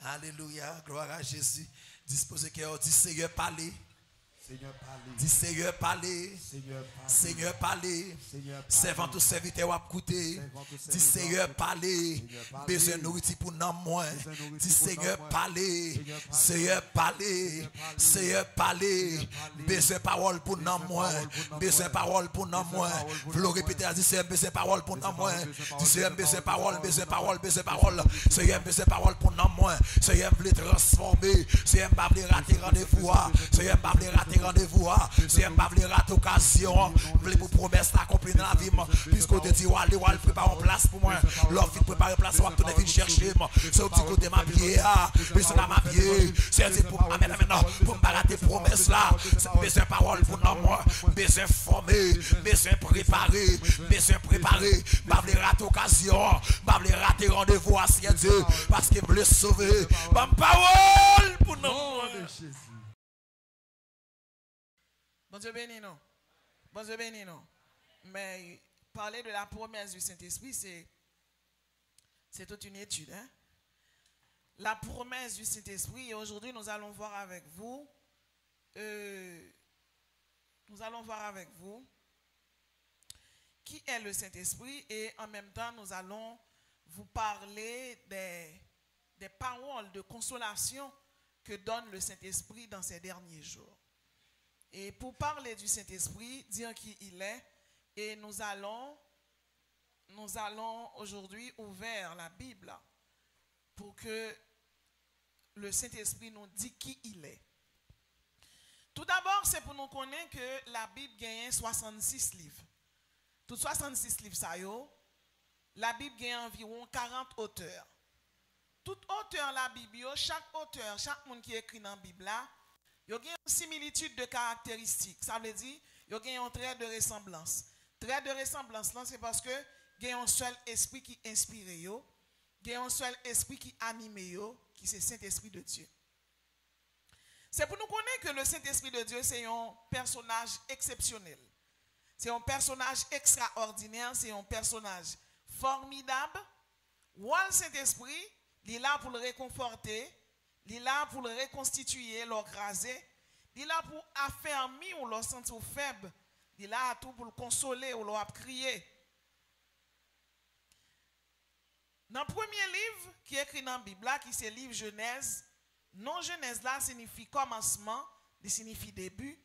Alléluia, gloire à Jésus. Disposez que dit Seigneur parler. Seigneur parler. Dis Seigneur parler. Seigneur parler. Servant tout serviteur à écouter. Dis Seigneur parler. Besoin de nourriture pour nous moins. Dis Seigneur parler. Seigneur parler. Seigneur parler. Besoin de parole pour nous moins. Besoin de parole pour nous moins. Vous le répétez, dis Seigneur besoin de parole pour nous moins. Dis Seigneur besoin de parole, besoin de parole, besoin de parole. Seigneur besoin de parole pour nous moins. Seigneur veut transformer. Seigneur pas veut rater rendez-vous. Seigneur pas veut rater rendez-vous. Seigneur pas veut rater occasion. Voulez pour promesse accomplir dans la vie. Puisqu'on te dit, allez, prépare une place pour moi. L'offre prépare une place, on va venir chercher. C'est au petit côté ma pied. Besoin de ma pied. C'est pour me rater promesse là. Besoin de parole pour nous. Besoin de former. Besoin de préparer. Besoin de préparer. Pas veut rater occasion. Pas veut rater rendez-vous à Seigneur Dieu. Parce qu'il veut sauver. Bonne parole pour nous. Bon Dieu béni nous. Bon Dieu béni nous. Mais parler de la promesse du Saint-Esprit, c'est toute une étude. Hein? La promesse du Saint-Esprit, et aujourd'hui nous allons voir avec vous, qui est le Saint-Esprit, et en même temps nous allons vous parler des paroles de consolation que donne le Saint-Esprit dans ces derniers jours. Et pour parler du Saint-Esprit, dire qui il est, et nous allons aujourd'hui ouvrir la Bible pour que le Saint-Esprit nous dise qui il est. Tout d'abord, c'est pour nous connaître que la Bible gagne 66 livres. Tout 66 livres, ça y est, la Bible gagne environ 40 auteurs. Tout auteur de la Bible, chaque auteur, chaque monde qui écrit dans la Bible, il y a une similitude de caractéristiques. Ça veut dire qu'il y a un trait de ressemblance. Trait de ressemblance, c'est parce que il y a un seul esprit qui inspire, il y a un seul esprit qui anime, qui c'est le Saint-Esprit de Dieu. C'est pour nous connaître que le Saint-Esprit de Dieu, c'est un personnage exceptionnel. C'est un personnage extraordinaire, c'est un personnage formidable. Où le Saint-Esprit, il est là pour le réconforter. Il est là pour le reconstituer, l'écraser. Il est là pour affermir ou le sentir faible. Il est là tout pour le consoler ou le crier. Dans le premier livre qui est écrit dans la Bible, qui c'est le livre Genèse, non Genèse là signifie commencement, il signifie début.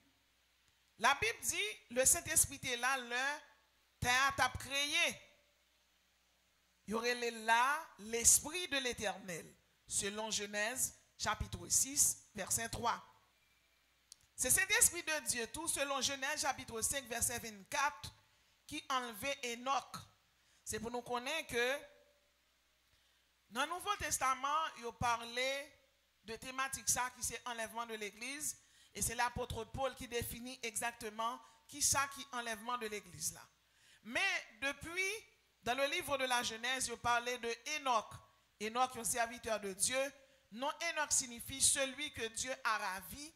La Bible dit, le Saint-Esprit est là, le théâtre a créé. Il y aurait là l'Esprit de l'Éternel, selon Genèse chapitre 6, verset 3. C'est cet esprit de Dieu, tout selon Genèse chapitre 5, verset 24, qui enlevait Enoch. C'est pour nous connaître que dans le Nouveau Testament, il parlait de thématique ça qui c'est enlèvement de l'Église. Et c'est l'apôtre Paul qui définit exactement qui ça qui enlèvement de l'Église là. Mais depuis, dans le livre de la Genèse, il parlait de Enoch. Enoch, un serviteur de Dieu. Non, Enoch signifie celui que Dieu a ravi.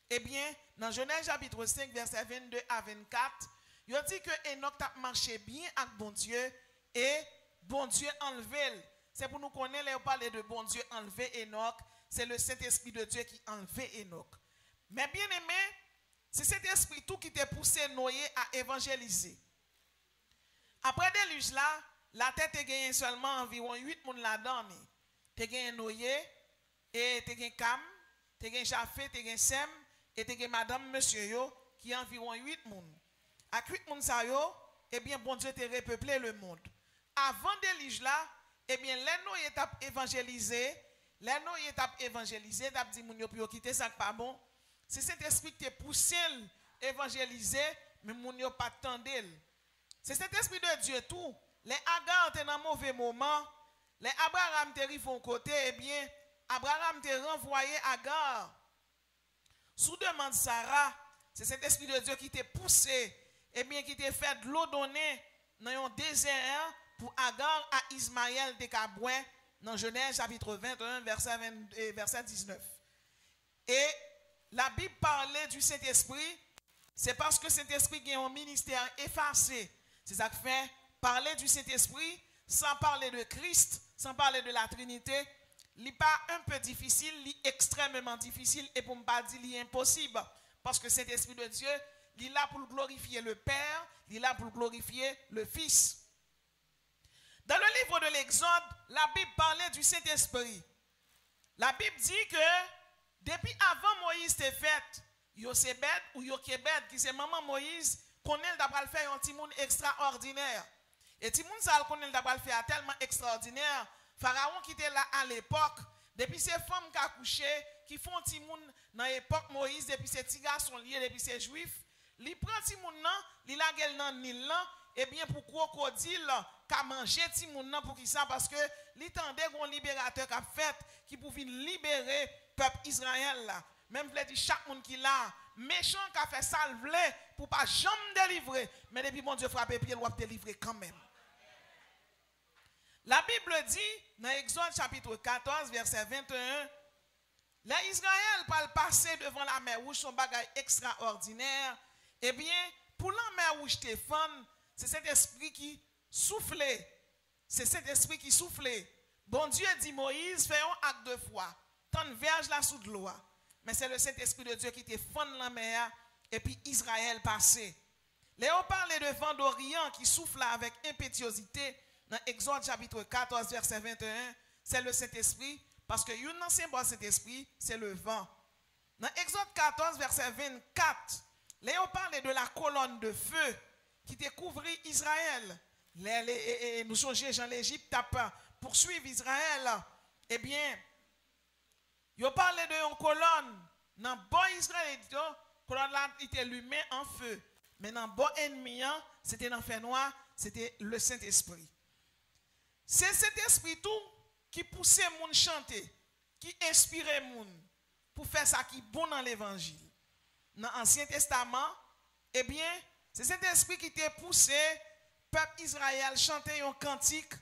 Eh bien, dans Genèse chapitre 5, verset 22 à 24, il dit que Enoch a marché bien avec bon Dieu et bon Dieu enlevé. C'est pour nous connaître, on parle de bon Dieu enlevé Enoch. C'est le Saint-Esprit de Dieu qui enlevé Enoch. Mais bien aimé, c'est cet esprit tout qui t'a poussé Noé à évangéliser. Après le déluge là, la tête a gagné seulement environ 8 personnes là-dedans. Tu as gagné Noé, et tu as gagné Cam, tu as gagné Japheth, tu as gagné Sem, et tu as gagné Madame, Monsieur, yo, qui est environ 8 personnes. Avec 8 personnes, eh bien, bon Dieu t'a repeuplé le monde. Avant le déluge là, eh bien, les Noé t'a évangélisé, t'a dit, moun yo pour quitter ça pas bon. C'est cet esprit qui t'a poussé à évangéliser, mais moun yo pas tendel. C'est cet esprit de Dieu tout. Les Agar étaient dans un mauvais moment. Les Abraham te rivent côté, eh bien, Abraham te renvoyé Agar. Sous demande Sarah, c'est cet esprit de Dieu qui t'a poussé, eh bien, qui t'a fait de l'eau donnée dans un désert pour Agar à Ismaël de Cabouin, dans Genèse chapitre 21, verset 19. Et la Bible parlait du Saint-Esprit, c'est parce que Saint-Esprit a un ministère effacé. C'est ça qui fait parler du Saint-Esprit sans parler de Christ, sans parler de la Trinité. n'est pas un peu difficile, il est extrêmement difficile et pour ne pas dire il est impossible. Parce que cet Esprit de Dieu, il est là pour glorifier le Père, il est là pour glorifier le Fils. Dans le livre de l'Exode, la Bible parlait du Saint-Esprit. La Bible dit que depuis avant Moïse t'est fait, Yosebed ou Yokebed, qui c'est maman Moïse, connaît d'après faire un petit monde extraordinaire. Et petit monde ça connaît d'après faire tellement extraordinaire. Pharaon qui était là à l'époque, depuis ces femmes qui accouché, qui font petit monde dans l'époque Moïse, depuis ces petits garçons liés, depuis ces juifs, li prend petit monde nan, li la gel nan Nil là, et bien pour crocodile qu'a mangé petit monde nan pour qui ça parce que li tendait un libérateur qu'a fait qui pouvait libérer peuple Israël là. Même vle dit chaque monde qui là, méchant qu'a fait ça vle pour pas jamais délivrer, mais depuis mon Dieu frappé pied, il va délivrer quand même. La Bible dit dans Exode chapitre 14 verset 21, les Israël parlent passer devant la mer rouge son bagage extraordinaire. Eh bien, pour la mer rouge Stéphane, c'est cet esprit qui soufflait. C'est cet esprit qui soufflait. Bon Dieu dit Moïse, fais un acte de foi. Tant verge là sous de l'eau. Mais c'est le Saint-Esprit de Dieu qui te fend la mer et puis Israël passait. Léo parlait de vent d'Orient qui souffle avec impétuosité. Dans Exode chapitre 14 verset 21, c'est le Saint-Esprit. Parce que un symbole Saint-Esprit, c'est le vent. Dans Exode 14 verset 24, Léo parlait de la colonne de feu qui découvrit Israël. Nous songeons Jean l'Égypte poursuivre Israël. Eh bien, il parlait de une colonne. Dans bon Israël, la colonne là était allumée en feu. Mais dans bon ennemi, c'était dans le feu noir, c'était le Saint-Esprit. C'est cet esprit tout qui poussait moun chanter, qui inspirait moun pour faire ça qui est bon dans l'évangile. Dans l'Ancien Testament, eh bien, c'est cet esprit qui t'a poussé, peuple Israël, chanter un cantique,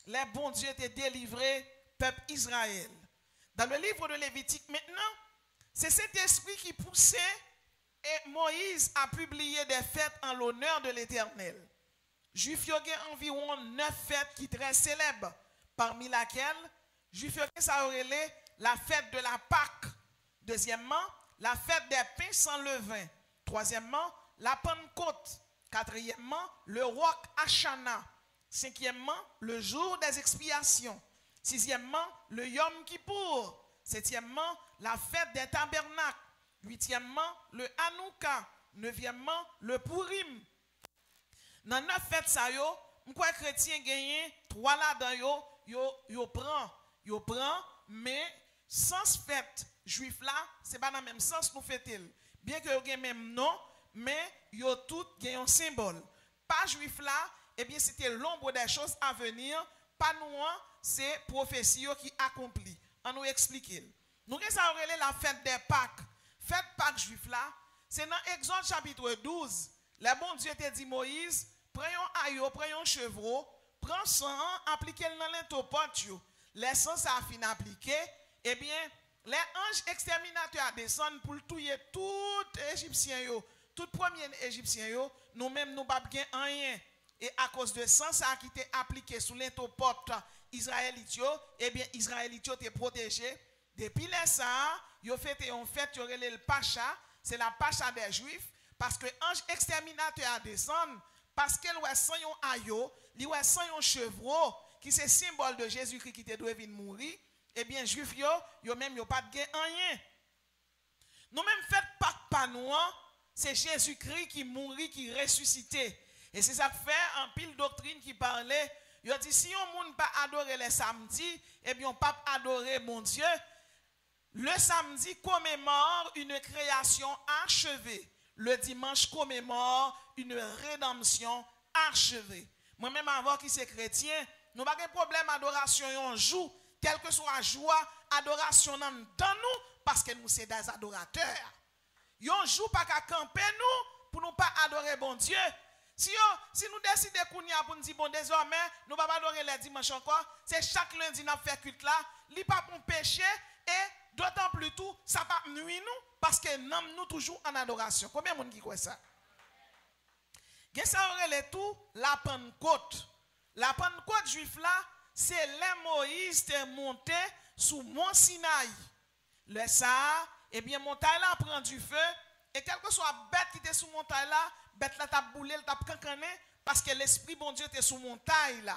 les bons dieux t'ont délivré, peuple Israël. Dans le livre de Lévitique, maintenant, c'est cet esprit qui poussait et Moïse a publié des fêtes en l'honneur de l'Éternel. Juif y a environ 9 fêtes qui sont très célèbres, parmi laquelle, Juif y a la fête de la Pâque. Deuxièmement, la fête des pains sans levain. Troisièmement, la Pentecôte. Quatrièmement, le Roch Hashanah. Cinquièmement, le jour des expiations. Sixièmement, le Yom Kippour. Septièmement, la fête des tabernacles. Huitièmement, le Hanouka. Neuvièmement, le Purim. Dans 9 fêtes, ça yo, m'kwa chrétien gagne 3 là-dedans yo prend, mais sans fête juif là, c'est pas dans le même sens nous fait-il. Bien que yo gagne même nom, mais yo tout gagne un symbole. Pas juif là, eh bien c'était l'ombre des choses à venir, pas nous, c'est prophétie qui accomplit. On nous explique. Nous avons la fête des Pâques. Fête Pâques juif là, c'est dans Exode chapitre 12. Le bon Dieu te dit Moïse, prends un aïe, prends un chevreau, prends sang, appliquez-le dans l'intopote. Les sang ça a fini appliqué, eh bien, les anges exterminateurs descendent pour tuer tout Égyptien, tout premier Égyptien, nous-mêmes nous pas bien rien. Et à cause de sang ça qui était appliqué sous l'intopote israélite, eh bien, Israélite était protégé. Depuis les ça, ils ont fait en fait, ils ont le Pacha, c'est la Pacha des Juifs, parce que l'ange exterminateur descend, parce qu'elle a sans un aïe, il a sans un chevreau, qui c'est symbole de Jésus-Christ qui te doit venir mourir, eh bien, Juifs, yo même yo pas de rien. Nous même fait Pâques pas nous, c'est Jésus-Christ qui mourit, qui ressuscité. Et c'est ça que fait en pile doctrine qui parlait, il dit si on monde pas adorer les samedis, eh bien on pas adorer mon Dieu. Le samedi commémore une création achevée. Le dimanche commémore une rédemption achevée. Moi-même, avant qui c'est chrétien, nous n'avons pas de problème d'adoration on joue, quel que soit la joie, adoration dans nous, parce que nous sommes des adorateurs. On joue pas qu'à camper nous, pour nous pas adorer bon Dieu. Si nous décidons pour nous dire, bon, désormais, nous ne pouvons pas adorer les dimanches encore, c'est chaque lundi nous fait culte là, il n'y a pas pour péché, et d'autant plus tout, ça va nuire nous, parce que nous sommes toujours en adoration. Combien de monde qui croit ça? Ça aurait tout la Pentecôte. La Pentecôte juive là, c'est les Moïse est monté sous Mont Sinaï. Le ça, eh bien, montagne là prend du feu, et quel que soit bête qui était sous montagne là, bête là t'a boulé, t'a cancané, parce que l'Esprit bon Dieu était sous montagne là.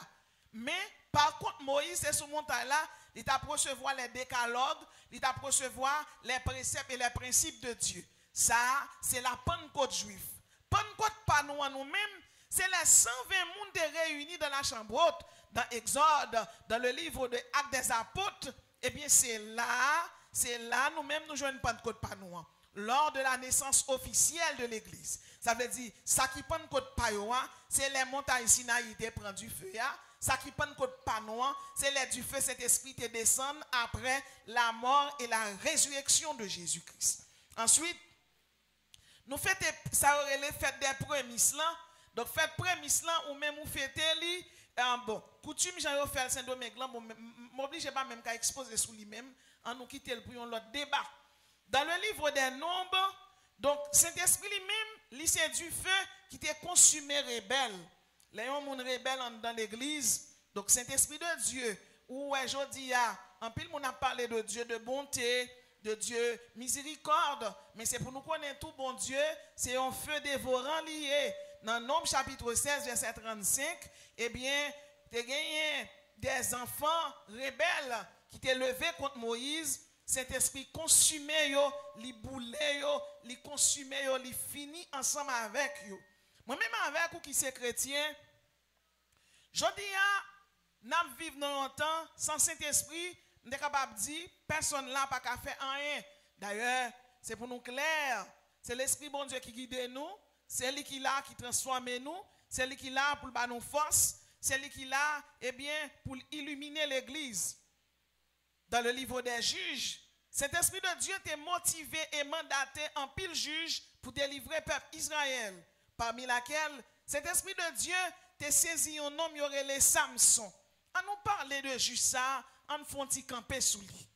Mais, par contre, Moïse était sous montagne là, il t'a recevoir les décalogues, il t'a recevoir les préceptes et les principes de Dieu. Ça, c'est la Pentecôte juive. Pentecôte pas nous en nous-mêmes, c'est les 120 monde réunis dans la chambre haute, dans Exode, dans le livre de Actes des Apôtres. Eh bien, c'est là nous-mêmes nous jouons une Pentecôte pas nous. Lors de la naissance officielle de l'Église. Ça veut dire, ça qui Pentecôte pas nous, c'est les montagnes Sinaï qui prend du feu. Ça qui Pentecôte pas nous, c'est les du feu, cet esprit qui descend après la mort et la résurrection de Jésus-Christ. Ensuite, nous faisons ça aurait les fêtes des prémices là. Donc fête prémices là ou même ou fêter li bon, coutume j'en fait Saint-Domingue là, bon m'oblige pas même qu'à exposer sous lui-même, en nous quitter le pour un autre débat. Dans le livre des Nombres, donc Saint-Esprit lui-même, c'est du feu qui était consumé rebelle. Les gens sont rebelles dans l'église. Donc Saint-Esprit de Dieu, où aujourd'hui en pile on a parlé de Dieu de bonté, de Dieu miséricorde, mais c'est pour nous connaître tout bon Dieu, c'est un feu dévorant lié. Dans Nombre chapitre 16 verset 35, eh bien, tu as gagné des enfants rebelles qui t'ont levé contre Moïse. Saint-Esprit consumé yo, li boule yo, li consumé yo, li fini ensemble avec yo. Moi-même avec ou qui c'est chrétien, je dis n'a vivre dans longtemps sans Saint-Esprit, nous sommes capables de dire personne là pas qu'à faire rien. D'ailleurs, c'est pour nous clair, c'est l'Esprit bon Dieu qui guide nous, c'est lui qui là qui transforme nous, c'est lui qui là pour nous force, c'est lui qui là eh bien pour illuminer l'église. Dans le livre des juges, cet esprit de Dieu t'est motivé et mandaté en pile juge pour délivrer le peuple Israël, parmi laquelle cet esprit de Dieu t'est saisi un homme y aurait les Samson. On nous parler de juge ça, on font y camper sous lui.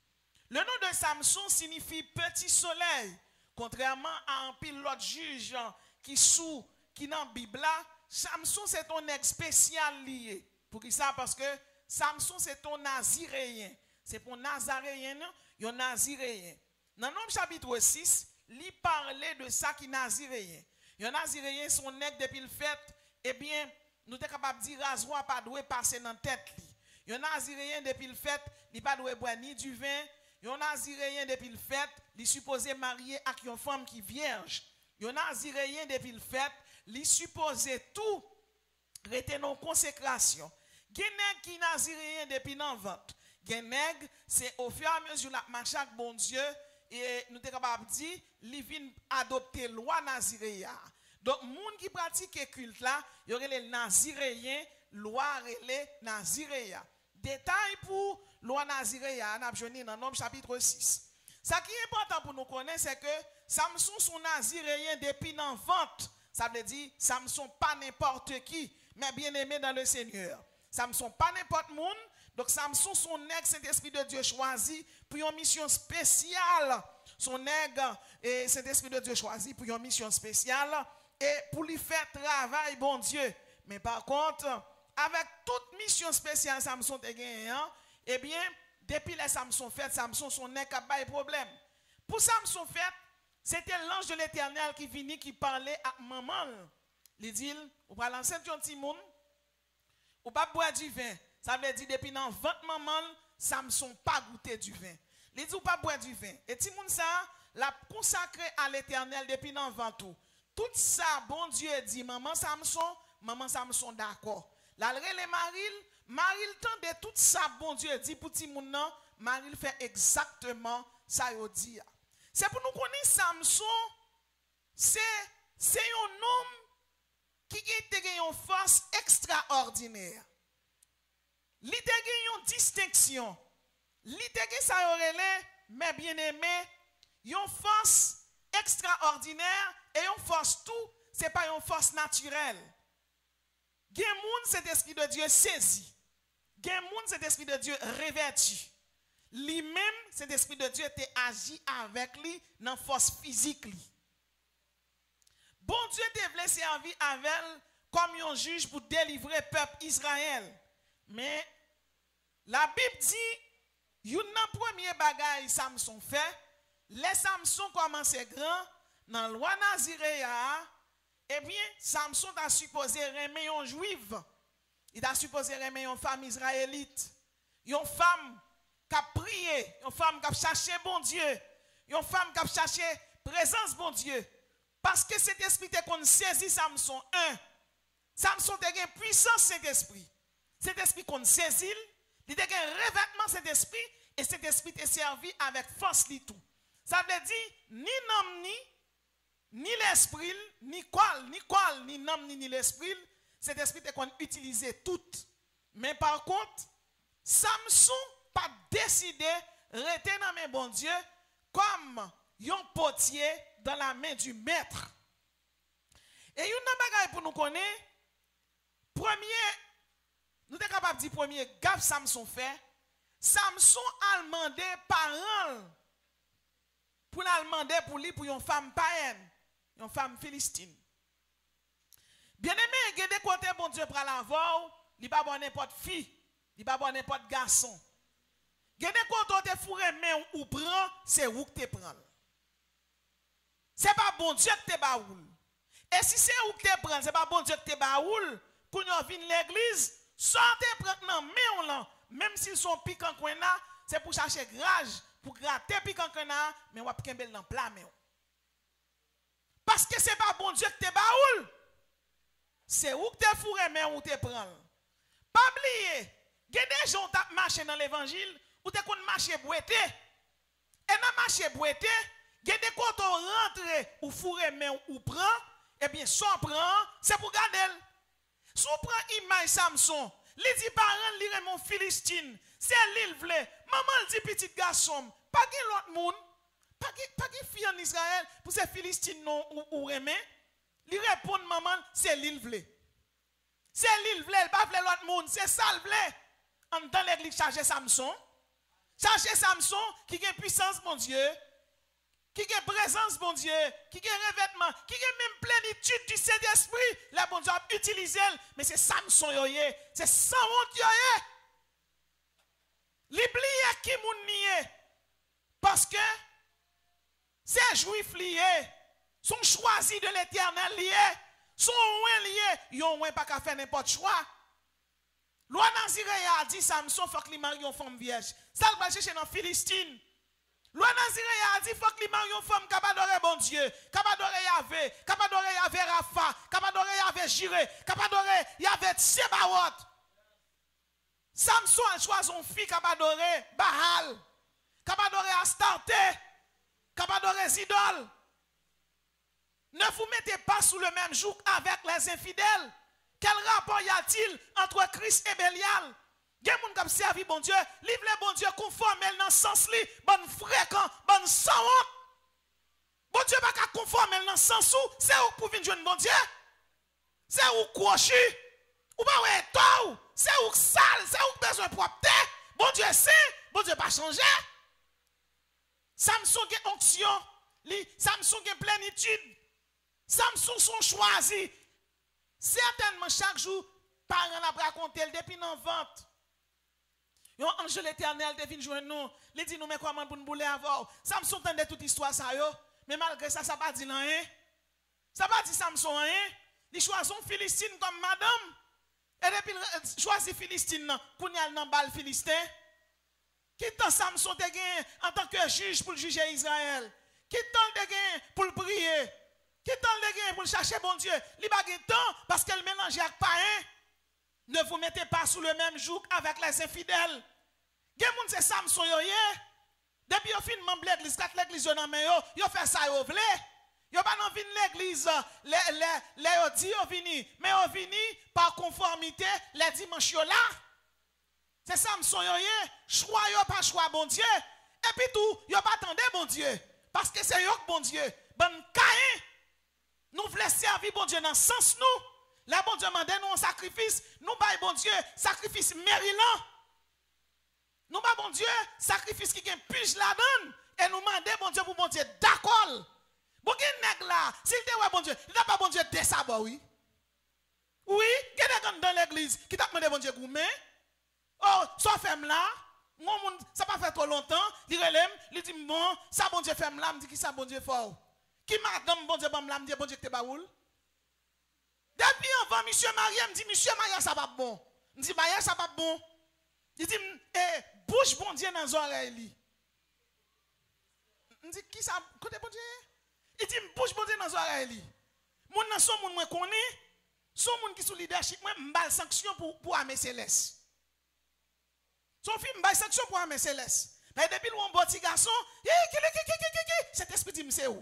Le nom de Samson signifie petit soleil, contrairement à un pile l'autre juge qui dans la Bible là, Samson c'est ton ex spécial lié. Pour qui ça? Parce que Samson c'est ton naziréen. C'est pour Nazaréen, il y a Naziréen. Dans le Nombre chapitre 6, il parlait de ça qui est Naziréen. Il y a Naziréen, son nègre depuis le fait, eh bien, nous sommes capables de dire rasoir pas doué passer dans la tête. Il y a Naziréen depuis le fait, il pas doué boire ni du vin. Il y a Naziréen depuis le fait, il supposé marier avec une femme qui vierge. Il y a Naziréen depuis le fait, il supposé tout retenir en consécration. Il y a qui Naziréen depuis l'envente. Genègre, c'est au fur et à mesure la marche avec bon Dieu et nous sommes capables de dire, il vient adopter loi naziréa. Donc, les gens qui pratiquent le culte là, il y aurait les naziréens, loi les naziréa. Détail pour loi naziréa, on a besoin dans Nombre chapitre 6. Ce qui est important pour nous connaître, c'est que Samson sont naziréens depuis l'envente. Ça veut dire, Samson pas n'importe qui, mais bien aimé dans le Seigneur. Samson pas n'importe monde. Donc Samson, son ex Saint-Esprit de Dieu choisi pour une mission spéciale. Son nègre et Saint-Esprit de Dieu choisi pour une mission spéciale et pour lui faire travail, bon Dieu. Mais par contre, avec toute mission spéciale Samson te gagné, eh bien, depuis les Samson fait, Samson son nègre a pas de problème. Pour Samson fait, c'était l'ange de l'Éternel qui venait qui parlait à maman. Il dit, ou pas lancer un petit monde, ou pas boire du vin. Ça veut dire depuis dans 20 maman, Samson pas goûté du vin. Il dit ou pas boire du vin. Et ti moun ça l'a consacré à l'Éternel depuis dans 20 tout. Tout ça bon Dieu dit maman Samson d'accord. La relé Maril tande tout ça bon Dieu dit pour ti moun nan, Maril fait exactement ça yo dit. C'est pour nous connaître Samson, c'est un homme qui a une force extraordinaire. Li te gen yon distinction. Li te gen sa yorele, mais bien aimé, yon force extraordinaire et yon force tout, c'est pas yon force naturelle. Gen moun cet esprit de Dieu saisi. Gen moun cet esprit de Dieu revêtu. Lui-même, cet esprit de Dieu te agi avec lui dans force physique li. Bon Dieu te vle servi avec comme un juge pour délivrer le peuple Israël. Mais la Bible dit, Yon nan premier bagay Samson fait, les Samson commence grand dans loi Naziréa, eh bien Samson a supposé remettre un juif. Il a supposé remettre une femme israélite, une femme qui a prié, une femme qui a cherché bon Dieu, une femme qui a cherché présence bon Dieu. Parce que cet esprit te qu'on saisit Samson 1. Samson a une puissance cet esprit. Cet esprit qu'on saisit, il a un revêtement cet esprit et cet esprit est servi avec force li tout. Ça veut dire ni nom ni l'esprit, ni quoi, ni nom ni l'esprit, cet esprit est qu'on utilise tout. Mais par contre, Samson pas décidé rester dans mes bon Dieu comme un potier dans la main du maître. Et une bagaille pour nous connaître, nous sommes capables de dire premier gaffe Samson fait. Samson a demandé parole pour la demander pour lui pour une femme païenne, une femme philistine. Bien aimé, il y a des côtés bon Dieu pour l'avoir, il pas bon n'importe fille, il pas bon n'importe garçon. Il y a des côtés te fourré main ou prend, c'est où que tu prends. C'est pas bon Dieu que te baoul. Et si c'est où que tu prends, c'est pas bon Dieu que te baoul, quand on vient l'église, sortez prendre nan main là, même s'ils sont piquants qu'on a, c'est pour chercher grage, pour gratter piquant qu'on a, mais on va kembel dans plat main. Parce que c'est pas bon Dieu que te baoul. C'est où que tu fourré main ou te prends. Pas oublier, il y a des gens qui marchent dans l'évangile ou te kon marcher boité. Et dans marcher boité, il y a des côtés rentrent ou fourré main ou prend, et bien soit prend, c'est pour garder. Si on prend image Samson, li dit parent li mon Philistine, c'est l'île vle, maman dit petit garçon, pas gen l'autre monde, pas gen fille en Israël pour ces Philistines non ou remet. Li répond maman, c'est l'île vle. C'est l'île vle, elle pas vle l'autre monde, c'est ça le vle. En dans l'église charger Samson. Charger Samson qui a puissance mon Dieu, qui a présence mon Dieu, qui a revêtement, qui a même plénitude du Saint-Esprit, la bon Dieu a utilisé, mais c'est Samson yoye, c'est sans honte yoye. L'oublier qui moun nié, parce que ces juifs liés sont choisis de l'Éternel liés, sont ouin liés, yon ouin pas qu'à faire n'importe choix. Loi Naziréa a dit Samson faut qu'il marie une femme vierge. Ça le va chercher dans Philistine. Loi Naziréa a dit faut qu'il marie une femme qui adorer bon Dieu, qui adorer Yahvé, qui adorer Yahvé Rapha, qui adorer Yahvé Jireh, qui adorer Yahvé Tsebaot. Samson a choisi une fille qui adorer Baal, qui adorer Astarte, qui adorer Zidol. Ne vous mettez pas sous le même joug avec les infidèles. Quel rapport y a-t-il entre Christ et Bélial? Il y a des gens qui servi bon Dieu, livre le bon Dieu conforme dans le sens li, bon fréquent, bon sans honte. Bon Dieu pas qu'à conforme dans le sens où c'est où pour venir jouer bon Dieu. C'est où crochu. Ou pas ouais toi, c'est où sale, c'est où besoin propre. Bon Dieu c'est, bon Dieu pas changer. Samson a onction, Samson a plénitude. Samson sont choisis. Certainement, chaque jour, parents a raconté depuis nos ventes. Yon ange l'Éternel devine jouer nous. Il dit nous mais comment pour nous bouler avant. Samson entendait toute histoire ça yo, mais malgré ça ça pas dit rien. Ça pas dit Samson rien. Il choisit une Philistine comme madame. Et depuis il choisit Philistine pour y aller dans bal philistin. Qui tant Samson te gagne en tant que juge pour juger Israël. Qui tant te gagne pour prier. Qui tant le gain pour chercher bon Dieu? Li pa gen temps parce qu'elle mélange avec païen. Ne vous mettez pas sous le même joug avec les infidèles. Gen moun c'est Samson yo ye. Depuis yo fin membre l'église, kat l'église yo nan men yo fait ça yo vle. Yo pas nan vin l'église les yo di yo vini, mais yo vini par conformité les dimanches yo là. C'est Samson yo ye, choix yo pas choix bon Dieu. Et puis tout, yo pas attendre bon Dieu parce que c'est yo bon Dieu. Bon Caïn. Nous voulons servir bon Dieu dans le sens nous. Là, bon Dieu demande nous un sacrifice. Nous baillons bon Dieu sacrifice mérilant. Nous baillons bon Dieu sacrifice qui gagne plus la donne. Et nous demandons bon Dieu pour bon Dieu d'accord. Bon nèg là, s'il te ouais bon Dieu, il n'a pas bon Dieu dès ça oui. Oui, il y a des gens dans l'église qui t'a demandé bon Dieu gourmet. Oh, soit femme là, Ça pas fait trop longtemps, il relève, il dit bon, ça bon Dieu fait là, me dit qui ça bon Dieu fort. Qui madame bon Dieu bam là, me dit bon Dieu que t'es baoul. Depuis avant monsieur marié, me dit monsieur marié ça pas bon. Me dit mariage ça pas bon. Il dit bouche bon Dieu dans les oreilles. Me dit qui ça côté bon Dieu? Il dit bouche bon Dieu dans les oreilles. Moun nan son moun moi connais, son moun qui sous leadership moi m'bal sanction pour armée céleste. Son film m'bal sanction pour armée céleste. Mais depuis le bon petit garçon, cet esprit dit c'est où?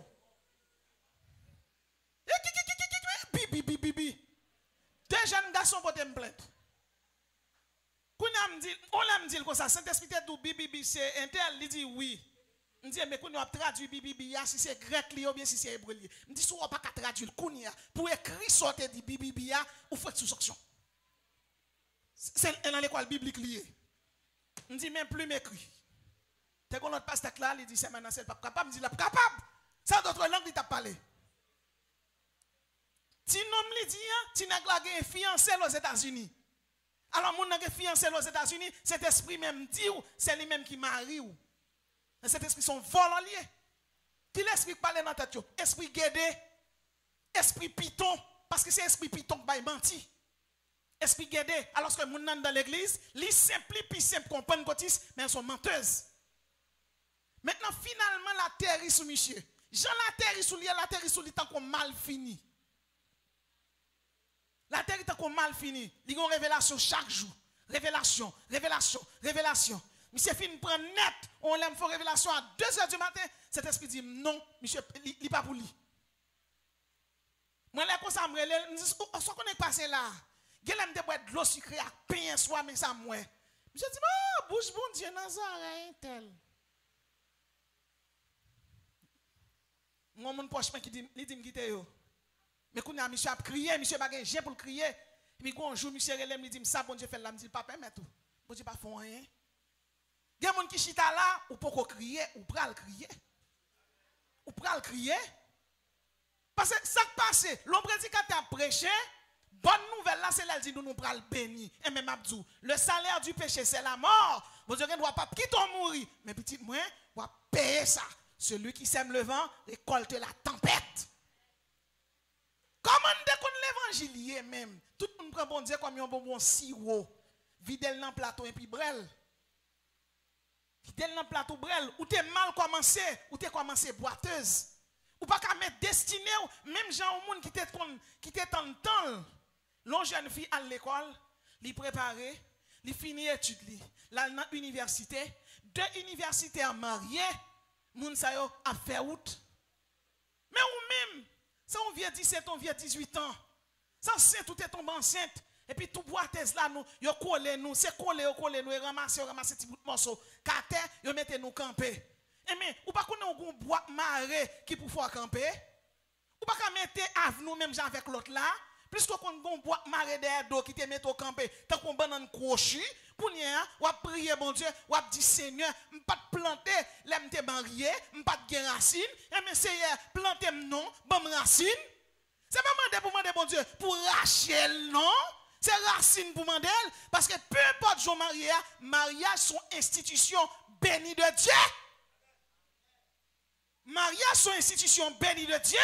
Deux jeunes garçons pour te plaindre. On l'a dit comme ça, Saint-Esprit est tout bibi, c'est intel, il dit oui. Je dis, mais qu'on a traduit bibi, si c'est grec ou bien si c'est hébreu. Je dis, si on n'a pas traduire le pour écrire sortir de bibi, ou faites sous sanction. C'est dans l'école biblique lié. Je dis, même plus m'écrit. T'es qu'on notre pasteur là, il dit, c'est maintenant, c'est pas capable. Je dis, là, capable. Ça d'autres langues, il t'a parlé. Si nom li dit, tu n'as pas fiancé aux États-Unis. Alors, mon n'a fiancé aux États-Unis, cet esprit même dit, c'est lui-même qui marie ou. Cet esprit sont volants liés. Qui l'esprit parle dans ta tête? Esprit guédé, esprit python, parce que c'est esprit python qui va mentir. Esprit guédé, alors que mon nan dans l'église, li simple puis simple comprendre cotis, mais elles sont menteuses. Maintenant, finalement, la terre est sous monsieur. Jean la terre est sous lui, la terre est sous lui tant qu'on mal fini. La terre est encore mal finie. Il y a une révélation chaque jour. Révélation, révélation, révélation. Monsieur fin prend net. On l'aime faire révélation à 2h du matin. Cet esprit dit non, monsieur, il n'est pas pour lui. Moi, là, comme ça, je me dis, ce qu'on est passé là, je l'aime de boire de l'eau sucrée à pain soir, mais ça moi. Monsieur dit, oh, bouche bon Dieu, dans ça, tel. Moi, mon poche, qui dit, il dit, me quitter yo. Mais quand monsieur a crié, monsieur a gagné pour crier. Et puis quand un jour, monsieur relève, il dit, ça, bon Dieu fait là, il dit, papa, mais tout. Bon Dieu pas font rien. Il y a des gens qui chita là, ou pas crier, ou pral crier. Ou pral crier. Parce que ça qui passe, l'homme prédicateur a prêché, bonne nouvelle là, c'est là, il dit, nous pral béni. Et même Abdou, le salaire du péché, c'est la mort. Bon Dieu ne doit pas quitter mourir. Mais petit moi, doit payer ça. Celui qui sème le vent, récolte la tempête. Comment on l'évangile même? Tout le monde prend bon Dieu comme un bonbon sirop. Videl dans le plateau et puis brel. Videl dans le plateau brel. Ou t'es mal commencé, ou t'es commencé boiteuse. Ou pas qu'à mettre destiné, même gens au monde qui t'est en temps. L'on jeune fille à l'école, li préparé, li fini étude, là dans l'université, deux universités à marier, moun sa yo a fait route. Mais ou même, ça on vient 17 ans, on vient 18 ans. Ça c'est tout est tombé enceinte. Et puis tout boiteuse là nous, yo collé nous, c'est collé nous et ramasser petit bout de morceau. Kate, yo mettez nous camper. Et mais ou pas connait un bois maré qui pour faire camper? Ou pas mettre avenue même avec l'autre là? Plus qu'on gon bois maré derrière d'eau qui te met au camper, tant qu'on banane crochu, pour nia, ou a prier bon Dieu, ou a dit Seigneur, m'pas planter, l'aime te marié, m'pas de racine, et mais Seigneur, planter non, bon racine. C'est pas demander pour demander bon Dieu, pour Rachel non, c'est racine pour demander, parce que peu importe Jean marié, mariage sont institutions bénies de Dieu. Mariage sont institutions bénies de Dieu.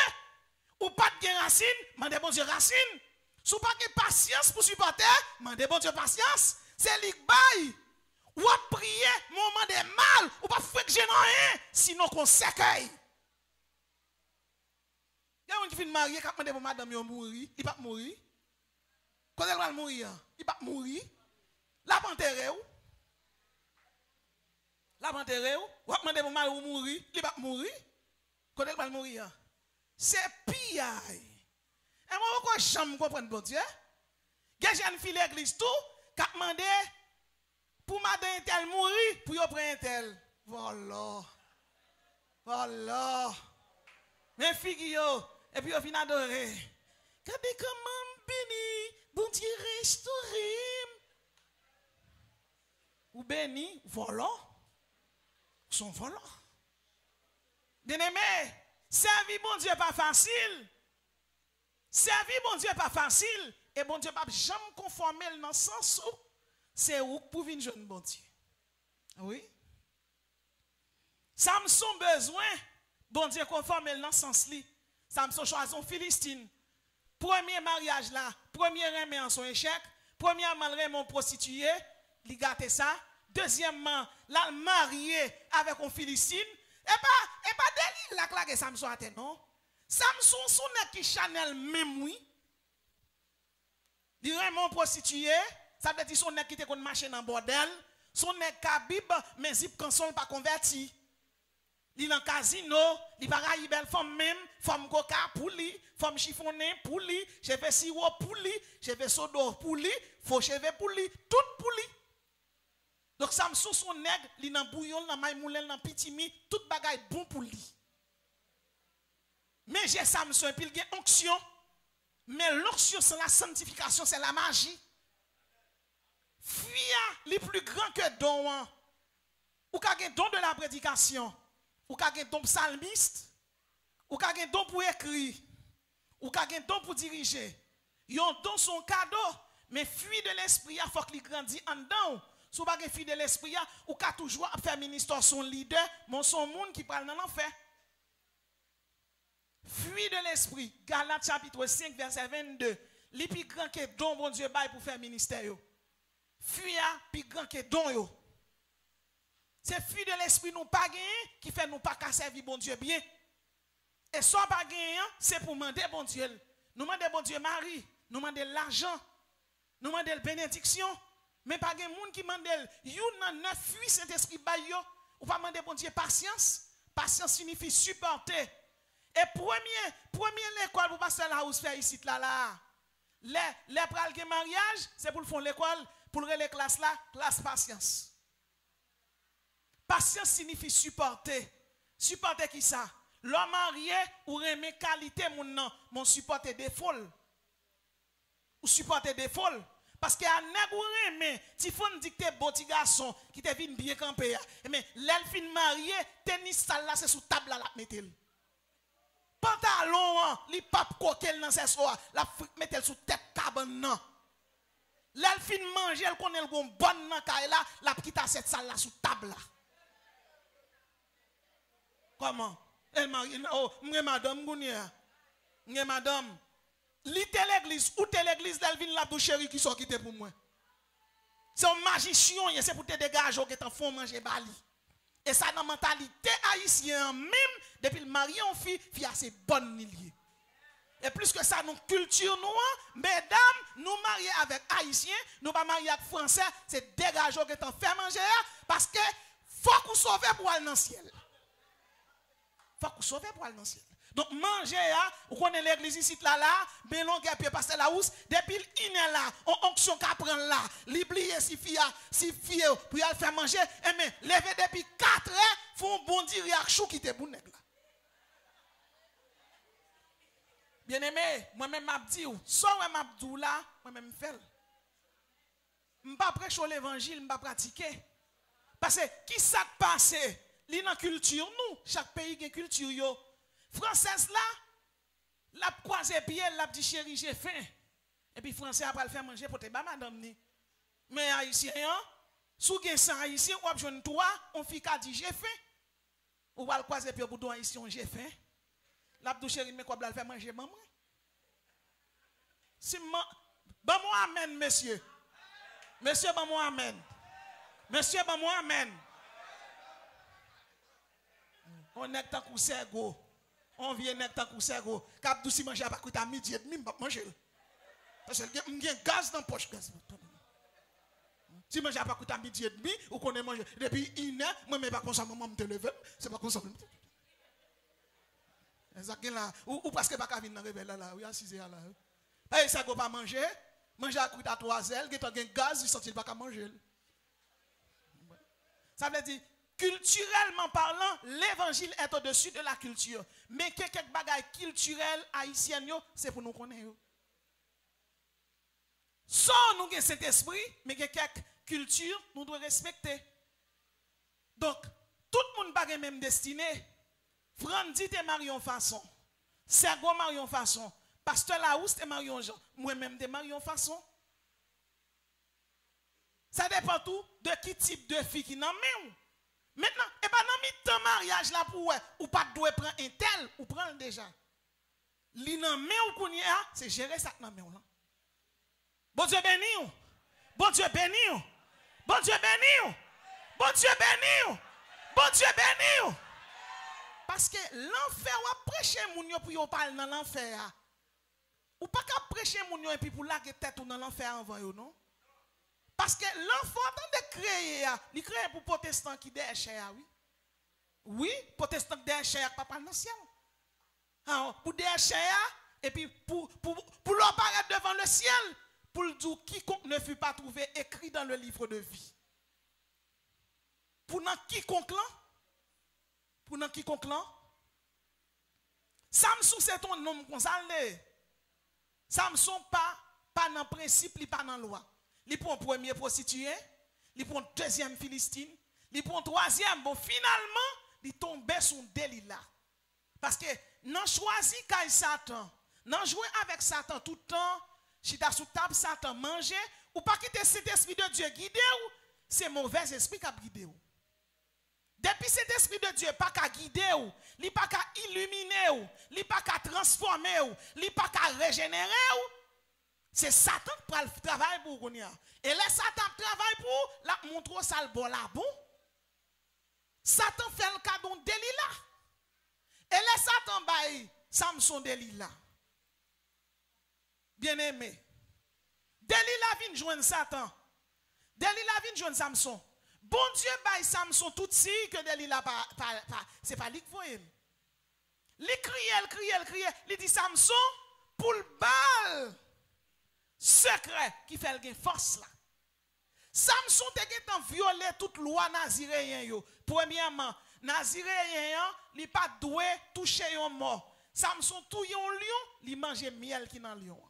Ou pas de racine, mandez bon Dieu racine. Si vous pas de patience pour supporter, mandez bon Dieu patience. C'est l'igbaï. Ou à prier, moment de mal, ou pas faire que j'ai rien, sinon qu'on s'écueille. Il y a un qui finit marié, quand demande pour madame yo mourir, il pas mourir. Quand elle va mourir, il pas mourir. La panthère ou? La panthère ou? Ou demande pour madame mourir, il pas mourir. Quand elle va mourir. C'est pire. Et moi, pourquoi je comprends bon Dieu? J'ai une fille l'église tout, qui a demandé pour madame tel mourir, pour y prendre un tel. Voilà. Voilà. Mes filles, et puis au final adorer. Regardez comment béni, bon Dieu restauré. Ou béni, voilà. Sont voilà. Bien-aimé. Servir bon Dieu pas facile. Servir bon Dieu pas facile. Et bon Dieu pas jamais conformer dans le sens où c'est où pour venir jeune bon Dieu. Oui. Samson besoin, bon Dieu conforme dans ce sens-là. Samson choisit Philistine. Premier mariage là, premier remet en son échec, premièrement remet prostituée, il gâte ça. Deuxièmement, la marié avec un Philistine. Et pas délire la claque Samson a été non. Samson son qui Chanel même oui. Il remet prostituée, ça veut dire son qui était qu'on marche dans bordel, son kabib mais zip console pas converti. Il en casino, il va railler belle femme même, femme coca pour lui, femme chiffonné pour lui, cheveux sirop pour lui, cheveux sodo pour lui, faux cheveux pour lui, tout pour lui. Donc Samson son nègre, il dans bouillon, dans maïmoulel, dans pitimi, tout bagaille bon pour lui. Mais j'ai Samson, puis il a une onction. Mais l'onction, c'est la sanctification, c'est la magie. Fuir les plus grands que don. Ou qu'a un don de la prédication. Ou qu'a un don psalmiste. Ou qu'a un don pour écrire. Ou qu'a un don pour diriger. Yon don son cadeau. Mais fuir de l'esprit, il faut qu'il grandisse en dedans. Si vous n'avez pas fuir de l'esprit, ou qu'a toujours faire ministre son leader, mon son monde qui parle dans l'enfer. Fuir de l'esprit. Galates chapitre 5, verset 22. Les plus grands que don, bon Dieu, bail pour faire ministère. Fuir, plus grand que don. C'est fuir de l'esprit, nous pas gagner, qui fait nous pas qu'à servir bon Dieu bien. Et sans pas gagner, c'est pour demander bon Dieu. Nous demander bon Dieu Marie, nous demander l'argent, nous demander la bénédiction. Mais pas de monde qui demande, you nan fuit cet esprit bail ou pas demander bon Dieu patience. Patience signifie supporter. Et premier l'école pour passer la house faire ici là. Les pral de mariage, c'est pour le fond l'école, pour les classes là, classe patience. Patience signifie supporter. Supporter qui ça? L'homme marié ou remet qualité mon supporter défaut. Ou supporter défaut. Parce que un nèg ou remet, ti fon dicter bon ti garçon qui te vinn bien camper. Mais l'elfine marié, tennis sale là c'est sous table là la mettel. Pantalon, li pap coquel dans ses soirs, la mettel sous tête cabane nan. L'elfine manger, elle connaît le bon nan kay là, la quitte cette salle là sous table là. Comment? Elle marie, oh, m'e madame Gounia. M'e madame. Li te l'église, ou te l'église d'Elvin la doucherie qui sont quitté pour moi. C'est un magicien, c'est pour te dégager que t'en font manger bali. Et ça dans la mentalité haïtienne même, depuis le marié en fille assez bonne liée. Et plus que ça, nous culture nous, mesdames, nous mariés avec haïtiens, nous pas mariés avec français, c'est dégager que t'en fait manger parce que faut qu'on sauve pour aller dans le ciel. Faut qu'on sauve pour aller dans le ciel. Donc manger ou connaît l'église ici là ben long pied passer la housse depuis il est là on onction qu'a prend là l'oublier si fille pour aller faire manger et mais lever depuis 4 heures font bondir réaction qui te bon nèg là. Bien aimé, moi-même m'a dit ou soit m'a dit là, moi-même fait. M'pas prêcher l'évangile, m'pas pratiquer. Parce que qui ça passe li dans culture nous, chaque pays a une culture yo. Française là, la croisé pied, la dit chérie, j'ai faim. Et puis français après le faire manger pour te ba madame ni. Mais haïtien, sous gen sang haïtien, ou jeune toi, on fi ka dit j'ai faim. Ou va le croiser pied pour don haïtien, j'ai faim. La dit chérie, mais quoi le faire manger maman? Si bon moi amen monsieur. Monsieur bon moi amen. Monsieur bon moi amen. On est tant cousergo. On vient net tant cousergo. Cap douci manger pas coûter à midi et demi pas manger. Parce que j'ai gaz dans poche gaz. Si manger pas coûter à midi et demi ou qu'on est manger depuis 1 heure, moi mais pas comme ça maman me te lever, c'est pas comme ça. Exactement là ou parce que pas ka venir dans réveil là, oui à 6 heures là. Et ça go pas manger, manger à coûter à 3 heures, qui t'as gaz, il sorti pas manger. Ça veut dire culturellement parlant, l'évangile est au-dessus de la culture. Mais quelques bagages culturels haïtiens, c'est pour nous connaître. Sans nous avons cet esprit, mais quelques cultures, nous devons respecter. Donc, tout le monde n'a pas la même destinée. Frandi te marion façon. Sergo marion façon. Pasteur Laous te marion Jean. Moi-même te marion façon. Ça dépend tout de qui type de fille qui n'en met. Maintenant, et pas dans mi-temps mariage là pour ou pas doit prendre un tel ou prendre déjà. Li nan men ou kounya, c'est gérer ça nan men ou là. Bon Dieu béni ou. Bon Dieu béni ou. Bon Dieu béni ou. Bon Dieu béni ou. Bon Dieu béni ou. Parce que l'enfer ou prêcher moun yo pour yo parler dans l'enfer. Ou pas qu'à prêcher moun yo et puis pour laguer tête ou dans l'enfer avant yo non. Parce que l'enfant de créer, il crée pour protestants qui déchirent, oui. Oui, protestants qui déchirent, papa dans le ciel. Pour déchirent, et puis pour leur paraître devant le ciel, pour le dire quiconque ne fut pas trouvé écrit dans le livre de vie. Pour quiconque là, Samson c'est ton nom qu'on s'allait. Samson pas dans le principe, il pas dans la loi. Il prend premier prostitué, il prend deuxième Philistine, il prend troisième. Bon, finalement, il tombe sur Delilah. Parce que, non choisi quand Satan, non jouer avec Satan tout le temps, chita sous table, Satan manger, ou pas quitter cet esprit de Dieu guider ou, c'est mauvais esprit qui a guidé ou. Depuis cet esprit de Dieu, pas qu'à guider ou, il pas qu'à illuminer ou, il pas qu'à transformer ou, il pas qu'à régénérer ou. C'est Satan qui travaille pour nous. Et là, Satan travaille pour la montrer ça le bon là bon. Satan fait le cadeau de Delilah. Et là, Satan baille Samson Delilah. Bien aimé. Delilah vient joindre Satan. Delilah vient joindre Samson. Bon Dieu baille Samson tout si que Delilah c'est pas lui qui voit. Il crie. Il dit Samson pour le bal. Secret qui fait le force là. Samson te violé toute loi naziréen yo. Premièrement, naziréen li pas doué toucher un mort. Samson tout yon lion, li mange miel qui dans lion.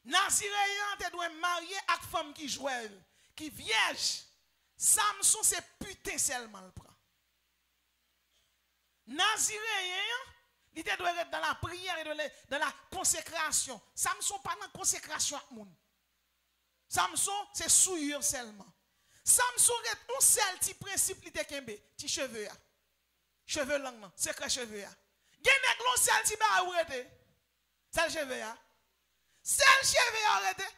Naziréen te doit marier avec femme qui joue, qui vierge. Samson c'est putain seulement le prend. Naziréen il doit être dans la prière et dans la consécration. Samson pas dans la consécration avec moun. Samson c'est souillure seulement. Samson est un seul petit principe li te kembe, ti cheveux ya. Cheveux lang nan, secret cheveux ya. Gen nèg lon seul ti ba ou rete. Seul cheveux ya. Seul cheveux ya rete.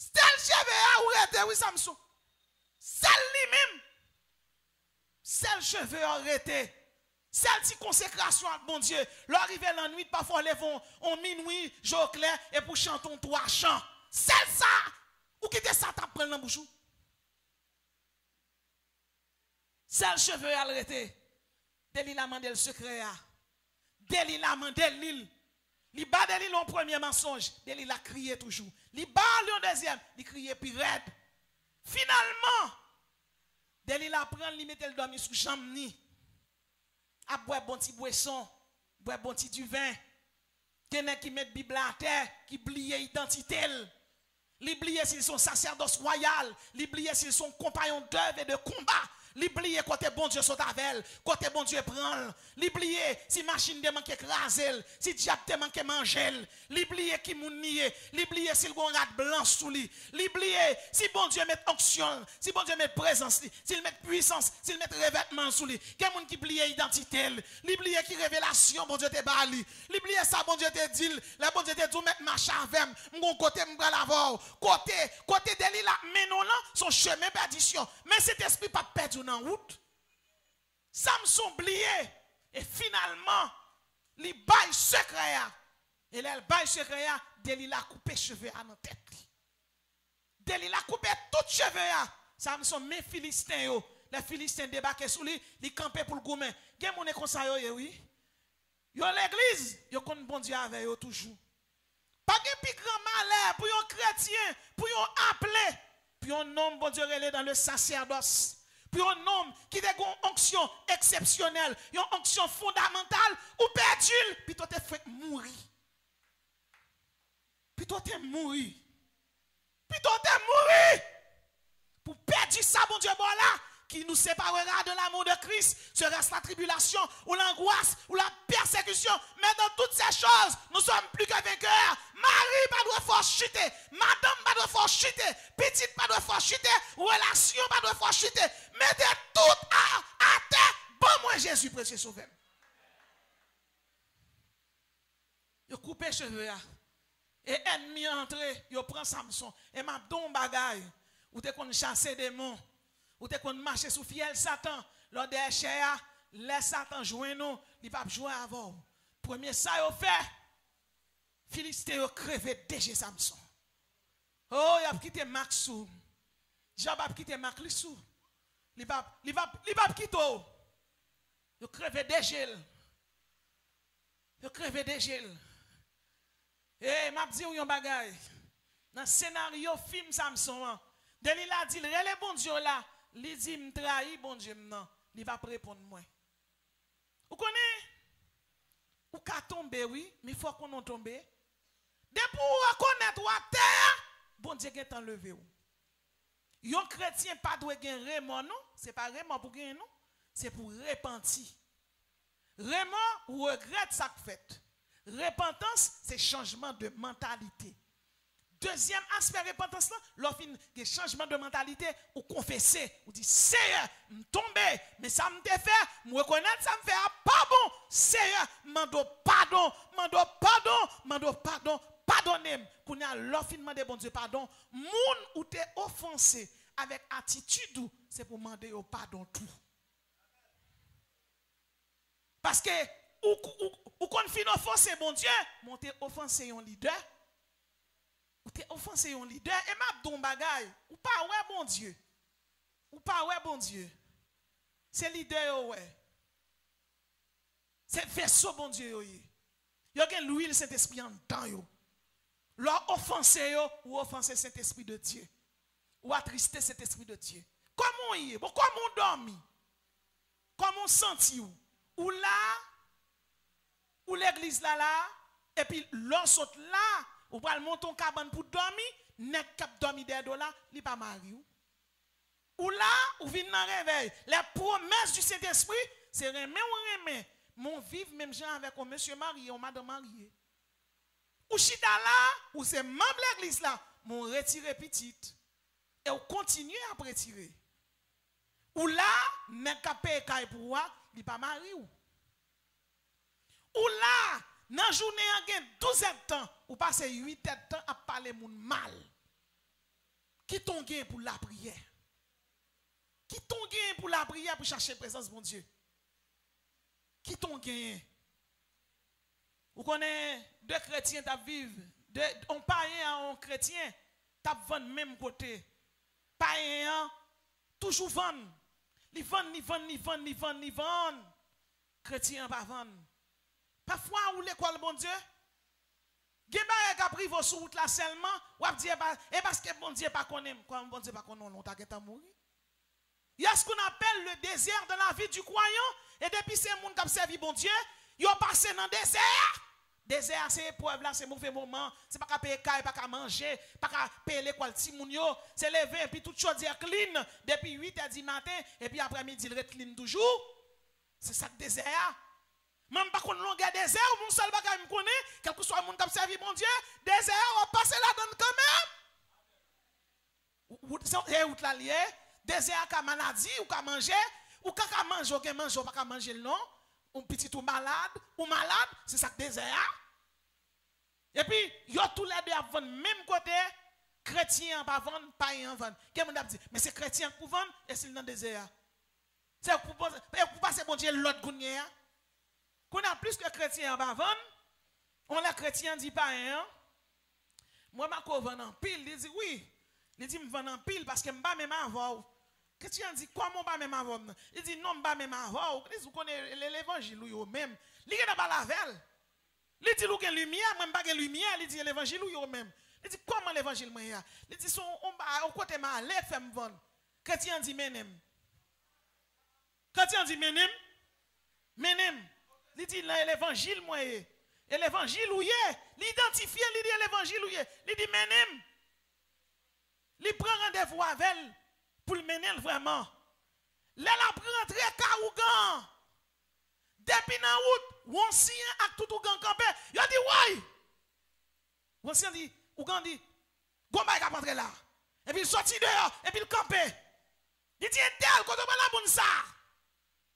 Seul cheveux ya ou rete oui Samson. Seul li même. Seul cheveux ya rete. Celle-ci consécration à bon Dieu. L'arrivée la nuit, parfois les vont en minuit, jour clair, et pour chanter trois chants. C'est ça. Ou qui ça t'a pris dans la bouche? Celle cheveux à l'arrêter. Delilah mande le secret. Delilah mande l'île. Li bat Delilah le premier mensonge. Delilah criait toujours. Li bat le deuxième. Li criait puis raide. Finalement, Delilah prend, li mette le dormi sous chambre ni. A boire bon petit boisson, boire bon petit du vin. Quelqu'un qui met Bible à terre, qui blie identité. L'oublier s'ils sont sacerdoce royal, l'oublier s'ils sont compagnons d'œuvre et de combat. L'oublier côté bon Dieu saute avec, côté bon Dieu prend. L'oublier si machine de manque écraser, si diable te manque manger. L'oublier qui moun nié, l'oublier s'il gon rat blanc sous lui. L'oublier si bon Dieu met onction, si bon Dieu met présence, s'il met puissance, s'il met revêtement sous lui. Quel monde qui oublier identité, l'oublier qui révélation bon Dieu te bali. L'oublier ça bon Dieu te dit, la bon Dieu te dit mettre marche avec mon côté m'bra l'avoir. Côté Delilah menon là son chemin perdition. Mais cet esprit pas perdu dans route. Samson oublié et finalement li bail secret et le bail secret Delilah coupé cheveux à notre tête. Delilah coupé tout cheveux Samson mes philistins yo, les philistins débarqué sur lui, li campé pour le goumen. Gen mon comme ça yo oui. Yo l'église, yo kon bon Dieu avec yo toujours. Pas de plus grand malheur pour un chrétien, pour un appelé, pour un homme, bon Dieu, relé dans le sacerdoce, pour un homme qui a une onction exceptionnelle, une onction fondamentale, ou perdu, puis toi t'es fait mourir. Puis toi t'es mourir. Puis toi t'es mourir. Pour perdre ça, bon Dieu, bon là, qui nous séparera de l'amour de Christ sera-ce la tribulation ou l'angoisse ou la persécution. Mais dans toutes ces choses, nous sommes plus que vainqueurs. Marie pas doit faire chuter, madame pas doit faire chuter, petite pas doit faire chuter, relation pas doit faire chuter. Mettez tout à terre. Bon moi Jésus précieux sauveur. Yo coupe cheveux et ennemi entré, yo prend Samson et m'a don bagay ou te kon chasser démon ou te kon marcher sous fiel Satan lors des chers laisse Satan jouer nous, il pas jouer avant. Premier ça yo fait Philistin yo crevé déjà Samson. Oh, il a quitté Maxou. Job a quitté Maclisou. Il va quitter. Yo crevé déjà. Yo crevé déjà. Eh, m'a dit yon bagay. Dans scénario film Samson, Denis a dit le bon Dieu là, il dit me trahi bon Dieu non, il va répondre moi. Vous connaissez ou ka tomber oui, mais il faut qu'on en tombe. Dès pour reconnaître ou à terre, bon Dieu est enlevé ou. Yon chrétien pas doit gagner remords non, c'est pas remords pour gagner non, c'est pour repentir. Remords ou regrette ça que fait. Repentance, c'est changement de mentalité. Deuxième aspect de repentance, lorsqu'il y a un changement de mentalité, ou confesser, ou dire, Seigneur, je suis tombé, mais ça me fait, je reconnais ça me fait pas bon. Seigneur, mando pardon, pardonnez-moi. Pour l'offre de bon Dieu pardon, moun ou t'es offensé avec attitude, c'est pour demander au pardon tout. Parce que ou qu'on finit offenser bon Dieu, monter offenser un leader. Ou t'es offensé un leader et m'a don bagay, ou pas ouais bon Dieu. Ou pas ouais bon Dieu. C'est leader ouais. C'est vaisseau bon Dieu yo. Yo gen l'huile Saint-Esprit en dedans yo. Leur offenser yo ou offenser Saint-Esprit de Dieu. Ou attrister cet esprit de Dieu. Comment y est? Bon comment dormi? Comment senti ou là ou l'église là et puis l'autre là ou pral monter en cabane pour dormir nek k'ap dormi derrière là li pas mari ou là ou vinn dans réveil les promesses du Saint-Esprit c'est remet ou remet mon vivre même gens avec un monsieur marié ou madame mariée ou chita là ou c'est membre l'église là mon retirer petite et ou continuer à retirer ou là nek k'ap paye kay pour wa li pas mari ou là, dans la journée, il y a 12 heures de temps, ou passe 8 heures de temps à parler moun mal. Qui t'ont gagné pour la prière? Qui t'ont gagné pour la prière pour chercher la présence de mon Dieu? Qui t'ont gagné? Vous connaissez deux chrétiens qui vivent, on païen à un chrétien, qui vivent même côté. Païen, toujours vendre. Ils vendent. Chrétien pas vendre. Parfois, ou l'école, bon Dieu, Geba a pris vos sous route là seulement, ou a dit, et parce que bon Dieu pas connaît, comme bon Dieu pas connaît, on t'a qu'à mourir. Il y a ce qu'on appelle le désert dans la vie du croyant, et depuis ces gens qui ont servi bon Dieu, ils ont passé dans le désert. Désert, c'est épreuve là, c'est mauvais moment, c'est pas qu'à payer caille, pas qu'à manger, pas qu'à payer l'école, c'est levé, et puis toute chose est clean, depuis 8h du matin, et puis après-midi, il est clean toujours. C'est ça le désert. Même pas qu'on longueur désert, mon seul bagage me connaît, quel que soit le monde qui a servi mon Dieu, désert, on passe là-dedans quand même. Ou la lié, désert qui a maladie, ou qui a mangé, ou qui a mangé, ou qui a mangé, ou pas a mangé non, ou petit ou malade, c'est ça que désert. Et puis, il y a tous les deux à vendre, même côté, chrétien pas vendre, païen vendre. Quelqu'un a dit, mais c'est chrétien pour vendre, et c'est dans le désert. C'est pour passer bon Dieu l'autre gounier. Qu'on a plus que chrétien en vendre, on a chrétien dit pas hein. Moi ma ko vend en pile, il dit oui. Il dit me vend en pile parce que m'pa même avoir. Chrétien dit comment pas même avoir. Il dit non m'pa même avoir. Il dit vous connaissez l'évangile ou même. Il n'a pas la veille. Il dit qu'il y a lumière, moi m'pa gen lumière, il dit l'évangile ou même. Il dit comment l'évangile moi ya. Il dit son on côté ma aller fait me vendre. Chrétien dit menem. Chrétien dit menem. Il dit l'évangile moi et l'évangile où est l'identifie il dit l'évangile où est il dit menem il prend rendez-vous avec elle pour le mener vraiment Là, la rentré Kaougan. Depuis dans route, on signe avec tout Ougan campé. Il a dit, ouais. On signe dit, Ougan dit, Gomba est rentrer là. Et puis il sortit dehors, et puis il campé. Il dit, tel, quand on va la Mounsa.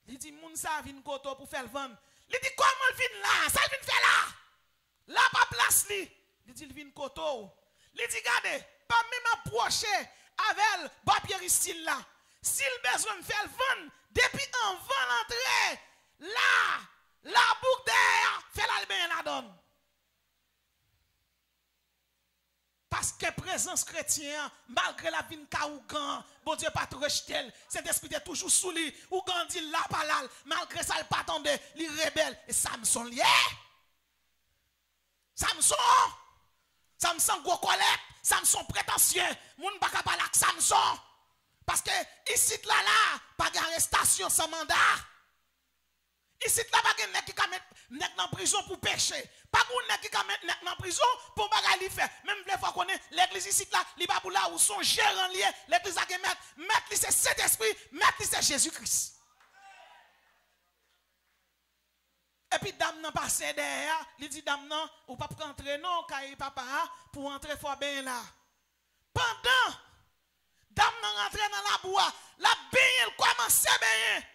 Il dit, Mounsa vient koto pour faire le vendre. Il dit, comment il vient là? Ça il vient faire là. Là, pas place li. Il dit, il vient koto. Il dit, regardez, pas même approcher avec papier Aristide là. S'il besoin de faire le vendre, depuis un vent l'entrée, là, la boucle d'air, fait la bien la donne. Parce que présence chrétienne, malgré la vie de Kaougan, bon Dieu pas trop rejeté, cet esprit est toujours sous lui, ou dit là par là, malgré ça il pas attendre, il rebelle. Et Samson lié. Samson gros collecte, Samson prétentieux, moun pas capable avec Samson. Parce que ici là, pas d'arrestation sans mandat. Ici là, pas de nèg qui mettre nèg dans prison pour pécher. Pas de nèg qui mettre nèg dans prison pour bagarre li faire. Même les fois qu'on est l'église ici là, li pas pour là où son gérant lié, l'église a mettre c'est Saint-Esprit, mettre c'est Jésus-Christ. Et puis dame nan passe derrière, il dit dame nan ou pas pour entrer non, kay papa pour entrer fort bien là. Pendant dame nan rentre dans la bois, la baigner elle commence à baigner.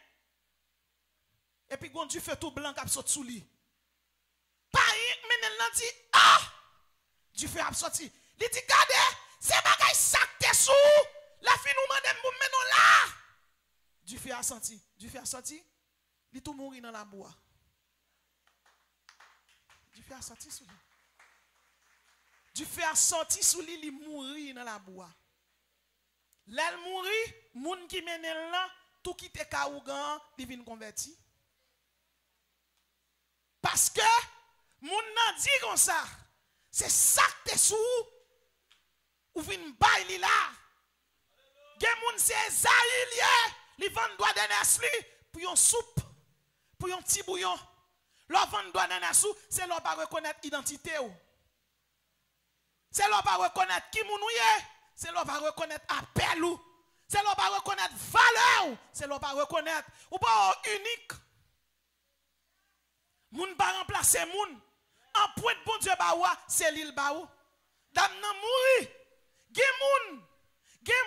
Et puis quand tu fais tout blanc qui saute sous lui. Pas mais elle dit ah, du feu a sorti. Il dit regardez, c'est bagay sac te sous. La fille nous mande pour mener là. Du feu a sorti, il tout mourir dans la bois. Du feu a sorti sous lui. Du feu a sorti sous lui, il mourir dans la bois. L'elle mourit, moun qui mène là, tout qui te Kaougan, il vient converti. Parce que moun nan dit comme ça, c'est ça que t'es sous, ou vient bailler là. Gen moun c'est Zahilier, li vend doit de nesli, pour yon soupe, pour yon petit bouillon. Leur vend doit de nesli, c'est leur pas reconnaître identité ou. C'est leur pas reconnaître qui moun ou ye. C'est leur pas reconnaître appel ou. C'est leur pas reconnaître valeur ou. C'est leur pas reconnaître ou pas unique. Moun pas remplacer moun. En point de bon Dieu baoua, c'est l'île baou. Dame nan mouri. Gen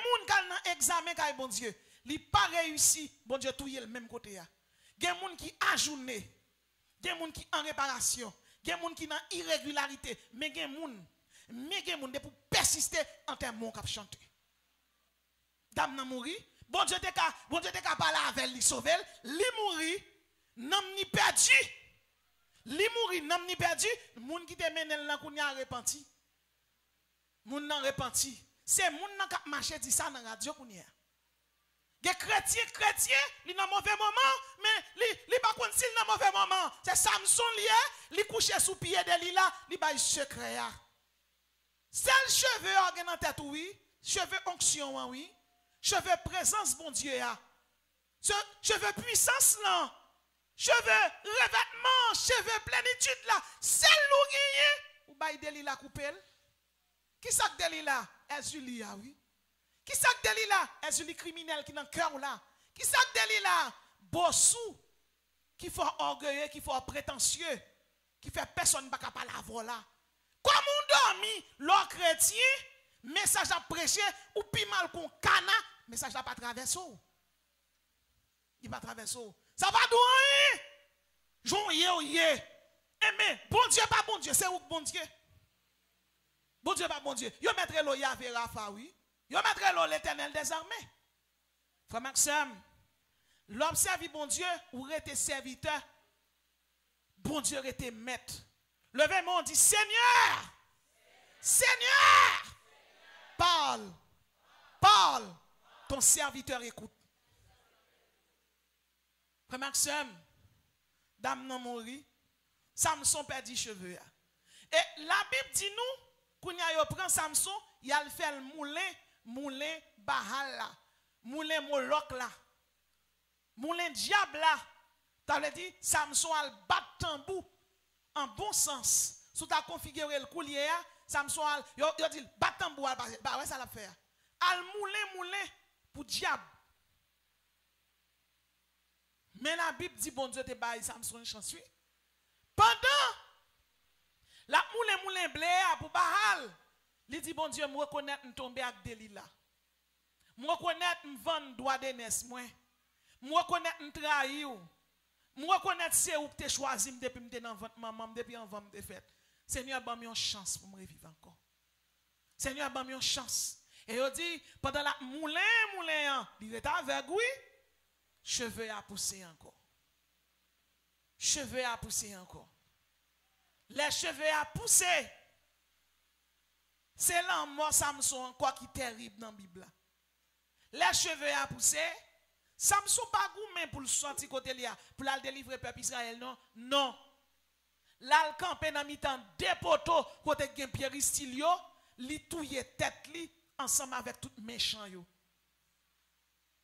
moun kal nan examen kay bon Dieu. Li pas réussi, bon Dieu touye le même côté ya. Gen moun qui ajourné. Gen moun qui en réparation. Gen moun qui nan irrégularité, mais gen moun de pour persister en termes mon cap chanter. Dame nan mouri, bon Dieu te ka parler avec li sauver, li mouri, nam ni perdu. Li mouri, nam ni perdu, moun qui te mène nan kounya repenti. Moun nan repenti. C'est moun nan kap marché di ça dans radio kounya. Ge chrétien, li nan mauvais moment, mais li pa kon sil nan mauvais moment. C'est Samson lié, li couché sous pied de li là, li bay secret ya. Seul cheveux organ en tête, oui. Cheveux onction, oui. Cheveux présence, bon Dieu. Cheveux puissance, là. Cheveux revêtement, cheveux plénitude, là. Seul nous gagne. Ou bail deli la coupelle. Qui ça que deli là? Ezuli, oui. Qui ça que deli là? Ezuli criminel qui dans le cœur, là. Qui ça que deli là? Bossou. Qui fait orgueilleux, qui fait prétentieux. Qui fait personne pas capable de la là. Comme on dormi, l'or chrétien, message à prêcher, ou pi mal qu'on cana, message à pas traverser. Il va traverser. Ça va douer. Jon yé. Mais bon Dieu, pas bon Dieu, c'est où bon Dieu? Bon Dieu, pas bon Dieu. Yo mettre l'eau Yahvé Rapha, oui. Yo mettre l'eau l'Éternel des armées. Frère Maxime, l'observe bon Dieu, ou rete serviteur, bon Dieu rete maître. Levez-moi, on dit Seigneur, Seigneur, parle, ton serviteur écoute. Frère Maxime, dame nan mori, Samson perdit cheveux. Et la Bible dit nous, quand il prend Samson, il a fait le moulin Bahal là, moulin Moloch là, moulin diable là. Ça veut dire Samson a battu tambour. En bon sens, sous ta configuré le coulier, Samson yo dit battambour bah ouais ça l'a fait. Al moulin pour diable. Mais la Bible dit, bon Dieu te baille Samson une chance. Pendant la moulin blé pour Bahal, il dit, bon Dieu, me reconnaître, me tomber avec Delilah. Me reconnaître, me vendre droit d'aînesse, moi. Me reconnaître, me trahir. Me reconnaître, c'est où que tu choisi depuis que tu dans votre maman, depuis avant que tu fait. Seigneur, donne-moi une chance pour me revivre encore. Seigneur, donne-moi une chance. Et il dit, pendant la moulin, il est avec, oui, cheveux à pousser encore. Cheveux à pousser encore. Les cheveux à pousser. C'est là mort Samson encore qui est terrible dans la Bible. Les cheveux à pousser. Samson pas gourmand pour le sortir côté là pour la délivrer le peuple Israël non. Non. Là le campé dans mi-temps deux poteaux côté gen Pierre Stilio, li touye tête li ensemble avec tout méchant yo.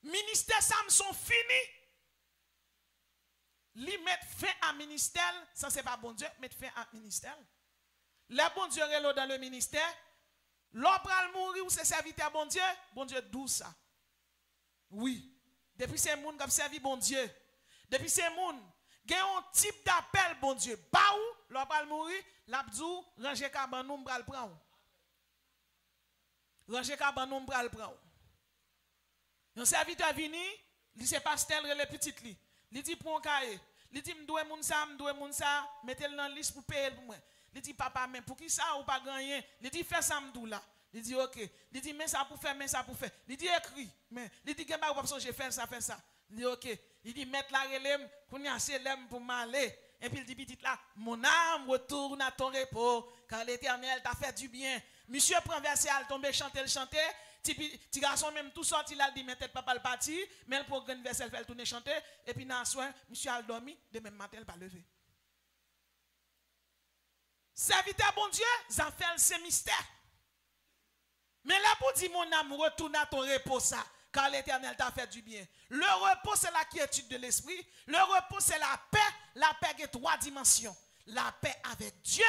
Ministère Samson fini. Li met fin à ministère, ça c'est pas bon Dieu, mettre fin à ministère. Le bon Dieu relo dans le ministère, l'on pral mourir ou c'est serviteur bon Dieu d'où ça? Oui. Depuis ces moun qui servi bon Dieu. Depuis ces moun, gen un type d'appel bon Dieu. Ba ou, l'on pral mourir, l'abdou, ranger kaban nou pral prend. Ranger kaban nou pral prend. Un serviteur vini, li se pastel le petit li. Li dit pour un cahier. Li dit m'doué moun ça, mettez-le dans liste pour payer pour moi. Li dit papa mais pour qui ça ou pas gagner? Li dit fais ça m'dou là. Li dit OK. Li dit mais ça pour faire. Li dit écrit mais li dit gemba ou pas changer faire ça. Li dit OK. Li dit mettre la relève kounya c'est l'aime pour m'aller. Et puis il dit petit là, mon âme retourne à ton repos car l'Éternel t'a fait du bien. Monsieur prend verset al tomber chanter. Ti garçon même tout sorti là, il dit, mais tête papa le parti, mais le programme verset fait tourner chanter, et puis dans le soir, monsieur a dormi, de même matin, il pas levé. Serviteur bon Dieu, ça fait ce mystère. Mais là, pour dire mon âme, retourne à ton repos, ça, car l'Éternel t'a fait du bien. Le repos, c'est la quiétude de l'esprit. Le repos, c'est la paix. La paix qui est 3 dimensions. La paix avec Dieu,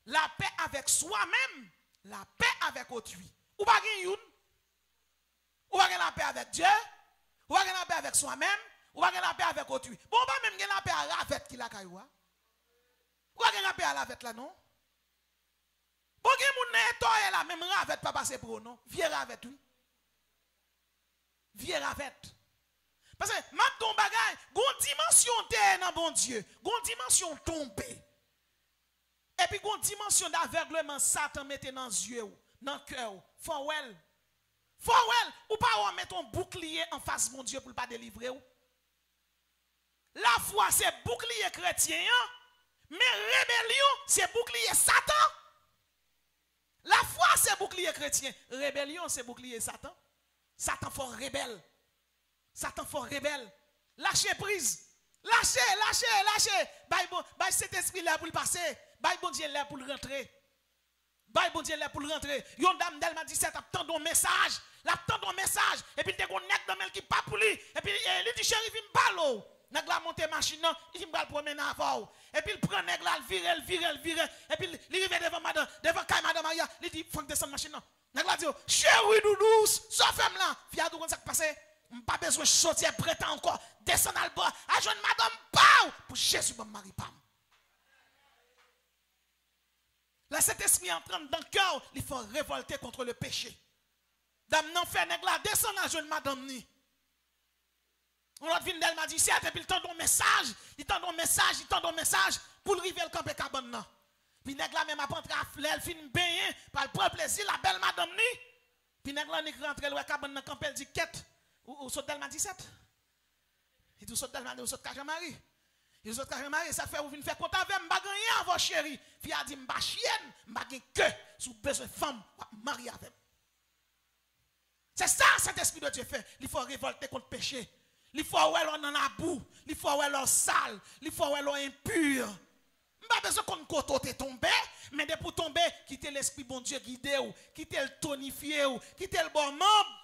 la paix avec soi-même, la paix avec autrui. Ou pas gen ou pas gen la paix avec Dieu, ou pas gen la paix avec soi-même, ou pas gen la paix avec autrui. Bon, pas même gen la paix à la fête qui la kayoua. Ou pas gen la paix à la fête là non? Bon gen moun netoye là même ravette pas passer pour non. Vieux ravette oui. Vieux ravette. Parce que m'a ton bagay, gon dimension terre dans bon Dieu, gon dimension tomber. Et puis gon dimension d'aveuglement Satan mette dans les yeux. Dans le cœur, forwell, ou pas mettre un bouclier en face de mon Dieu pour ne pas délivrer. La foi c'est bouclier chrétien, mais rébellion c'est bouclier Satan. La foi c'est bouclier chrétien, rébellion c'est bouclier Satan. Satan fort rebelle. Satan fort rebelle. Lâchez prise. Lâchez. Bye cet esprit là pour le passer. Bye bon Dieu là pour le rentrer. Bye bon Dieu là pour le rentrer. Yon dame d'elle m'a dit c'est attend un message. L'attend un message et puis te gon nèg dans mel qui pas pour lui et puis il dit chéri vinn balo. Nèg la monter machine il va le promener avant. Et puis il prend nèg là le virer et puis il arrive devant kay madame Maria, il dit faut descendre machine non. Nèg la dit chéri doudou, ça femme là, via tout ça passer. Pas besoin de sortir prétend encore descendre à le bas à joindre madame Pau pour Jésus bon mari pam. Là, cet esprit entrant dans le cœur, il faut révolter contre le péché. Dame non fait nèg la descend à jeune madame ni. On l'autre vient d'elle m'a dit c'est et puis il tend un message, il tend un message pour le river le camper cabane nan. Puis nèg la même a rentré à fleur, fin baigner par le prendre plaisir la belle madame ni. Puis nèg la ni rentre le cabane nan camper dit quête ou saute d'elle m'a 17. Et tout saute d'elle m'a dit saute Cache Marie. Les autres qui marié, ça fait ou venir faire compte avec m'ba gagner avant chérie. Fille a dit m'ba chienne, m'ba gagner que sous besoin de femme marier avec. C'est ça cet esprit de Dieu fait. Il faut révolter contre le péché. Il faut ouais l'on dans la boue, il faut ouais l'on sale, il faut ouais l'on impur. M'ba besoin qu'on côté tomber, mais de pour tomber, quitter l'esprit bon Dieu guider ou, quitter le tonifier ou, quitter le bon membre.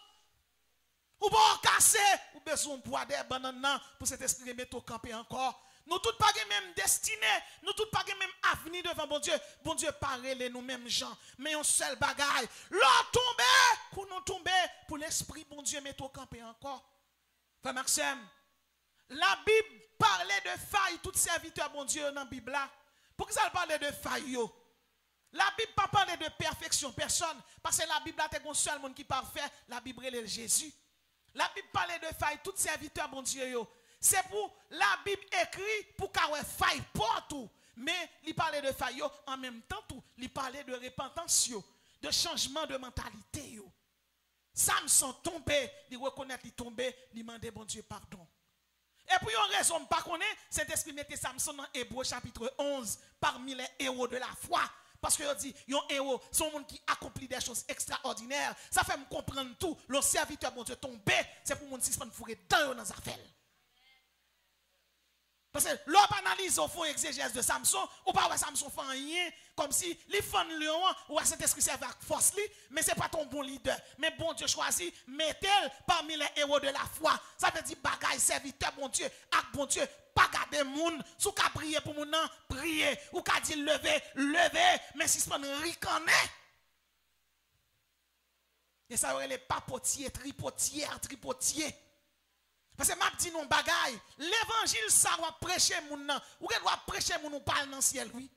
Ou bon casser, ou besoin de boire des bananes pour cet esprit de mettre au camper encore. Nous tous pas même destinée, nous tous pas même avenir devant bon Dieu. Bon Dieu parle nous mêmes gens, mais un seul bagaille. L'on tombe, pour nous tomber, pour l'esprit bon Dieu mettre au camper encore. Frère Maxime, La Bible parlait de faille, tout serviteur, bon Dieu, dans la Bible là. Pourquoi ça parle de faille yo? La Bible pas parler de perfection, personne. Parce que la Bible là, c'est un seul monde qui est parfait. La Bible est Jésus. La Bible parle de faille, tout serviteur, bon Dieu yo. C'est pour la Bible écrit pour qu'il y ait faille partout. Mais il parlait de faille yo, en même temps tout. Il parlait de repentance yo, de changement de mentalité yo. Samson tombé, il reconnaît qu'il tombé, il demandait bon Dieu pardon. Et pour une raison, pas connaître, Saint-Esprit mettait Samson dans Hébreux chapitre 11 parmi les héros de la foi. Parce que dit, un héros, c'est un monde qui accomplit des choses extraordinaires. Ça fait me comprendre tout. Le serviteur, bon Dieu, tombé, c'est pour mon suspendre fourré dans nos affaires. Parce que l'on analyse au fond exégèse de Samson, ou pas ouais Samson fait rien, comme si les fans lion ou Saint-Esprit servent avec force li, mais c'est pas ton bon leader. Mais bon Dieu choisit, mettez-le parmi les héros de la foi. Ça veut dire bagaille serviteur bon Dieu, avec bon Dieu, pas garder moun, sous ka prier pour moun nan, prier, ou ka dit lever, mais si c'est pas ricaner. Et ça aurait les papotiers, tripotiers. Parce que m'a dit non bagaille, l'évangile ça va prêcher moun nan, ou doit prêcher moun ou parle dans ciel oui.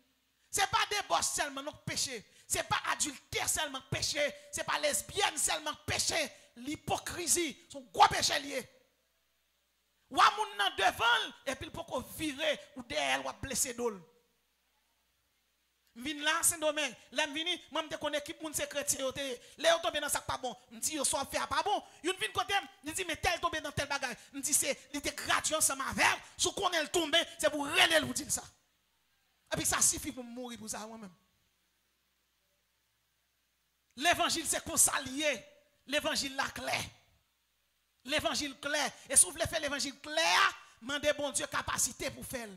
C'est pas des boss seulement non péché, c'est pas adultère seulement péché, c'est pas lesbienne seulement péché, l'hypocrisie, son gros péché lié. Ou a moun nan devant et puis il peut virer ou derrière ou blesser d'ol. Vin là Saint-Domingue, là vini, moi me connais équipe moun c'est chrétien yo te. Là tomber dans ça pas bon, me dit yo soit faire pas bon. Yon vinn côté, me dit mais tel tomber dans tel bagage. Me dit c'est il était gratuit ensemble avec, sous qu'on elle tomber, c'est pour reler vous dire ça. Et puis ça suffit pour mourir pour ça moi-même. L'évangile c'est qu'on s'allier, l'évangile la clair. L'évangile clair et si vous voulez faire l'évangile clair, mandez bon Dieu capacité pour faire.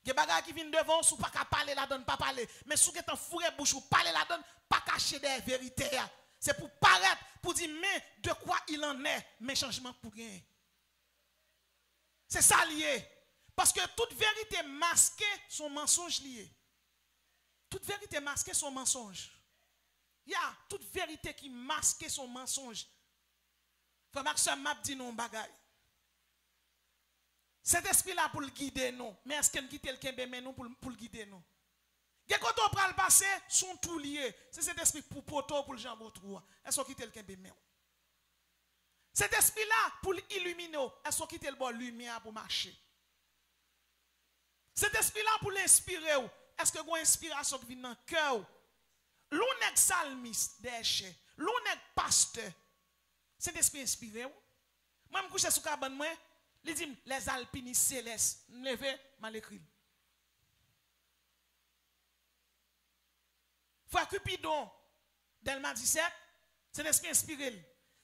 Des bagages qui viennent devant, sous pas qu'à parler la donne, pas parler. Mais sous qui est en fourré bouche ou parler la donne, pas cacher des vérités. C'est pour paraître, pour dire, mais de quoi il en est, mais changement pour rien. C'est ça lié. Parce que toute vérité masquée, son mensonge lié. Toute vérité masquée, son mensonge. Il y a toute vérité qui masque son mensonge. Frère Maxime m'a dit non bagaille. Cet esprit-là pour le guider nous. Mais est-ce qu'il quitte le nous pour le guider nous? Quand on prend le passé, sont tout liés. C'est cet esprit pour poteau, pour le jambon trou. Est-ce qu'il quitte le nous? Cet esprit-là pour l'illuminer. Est-ce qu'il quitte le bon lumière pour marcher? Cet esprit-là pour l'inspirer. Est-ce que vous avez une inspiration qui vient dans le cœur? L'on est salmiste, déchet. L'on est pasteur. Cet esprit inspiré. Moi, je me couche sous la cabane. Il dit, les alpinistes célestes, levez, mal écrit. Frère Cupidon, Delma 17, c'est l'esprit inspiré.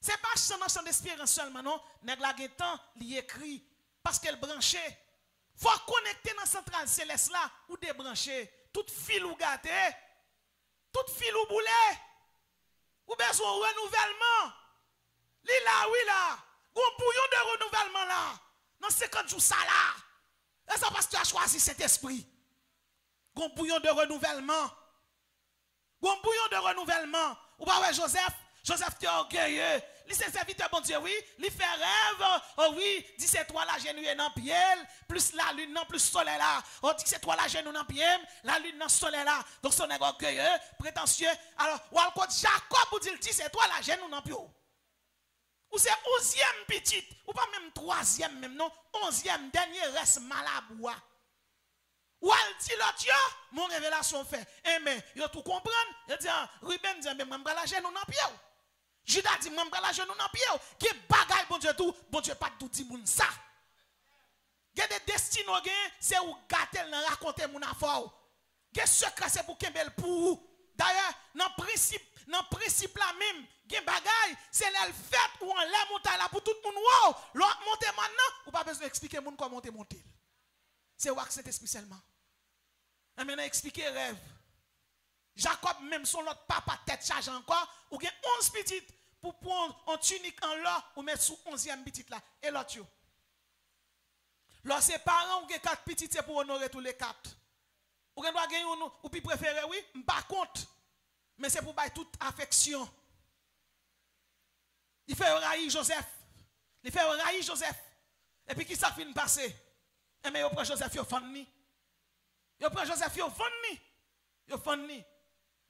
Ce n'est pas un chant d'espérance seulement, non. Nèg la gen temps, li écrit, parce qu'elle branché. Il faut connecter dans la centrale céleste là, ou débrancher. Tout fil ou gâté, tout fil ou boulet, ou besoin de renouvellement. Li là, oui là, gon bouillon de renouvellement là. Dans 50 jours, ça là. Et ça parce que tu as choisi cet esprit. Gon bouillon de renouvellement. Gon bouillon de renouvellement. Ou pas ouais, Joseph tu es orgueilleux. Il s'est serviteur bon Dieu, oui. Il fait rêve. Oh oui, dit c'est toi la genou dans pied. Plus la lune, non, plus soleil là. Oh, dit c'est toi la genou dans pied. La lune dans soleil là. Donc son est orgueilleux, prétentieux. Alors, ou alors Jacob vous dit c'est toi la genou dans pied. Ou c'est 11e petite, ou pas même 3e même, non, 11e dernier reste malaboua. Ou elle dit l'autre, mon révélation fait. Eh mais, il tout comprendre. Il dit, Ruben dit, mais je la genou dans pied. Judas dit, je la genou dans pied. Qui bagaille, bon Dieu, tout, bon Dieu, pas tout dit moun ça. Il y a des destinos, c'est où gâter, raconter mon affaire. Il y a secret, c'est pour Kembel pour vous. D'ailleurs, dans le principe là même, gen bagay, c'est le fait où on l'a monté là pour tout le monde. Wow, l'autre monter maintenant, ou pas besoin d'expliquer moun comment monter. C'est où cet esprit seulement. Et maintenant expliquer rêve. Jacob même son l'autre papa tête charge encore, ou gen 11 petites pour prendre un tunique en l'or ou mettre sous 11e petite là et l'autre yo. Lors ses parents ou gen 4 petites c'est pour honorer tous les 4. Ou gen doit gagner ou puis préférer oui, par contre. Mais c'est pour bailler toute affection. Il fait railler Joseph. Il fait railler Joseph. Et puis qui ça fin passer? Et mais yo prend Joseph yo fanni. Yo prend Joseph yo fanni. Yo fanni.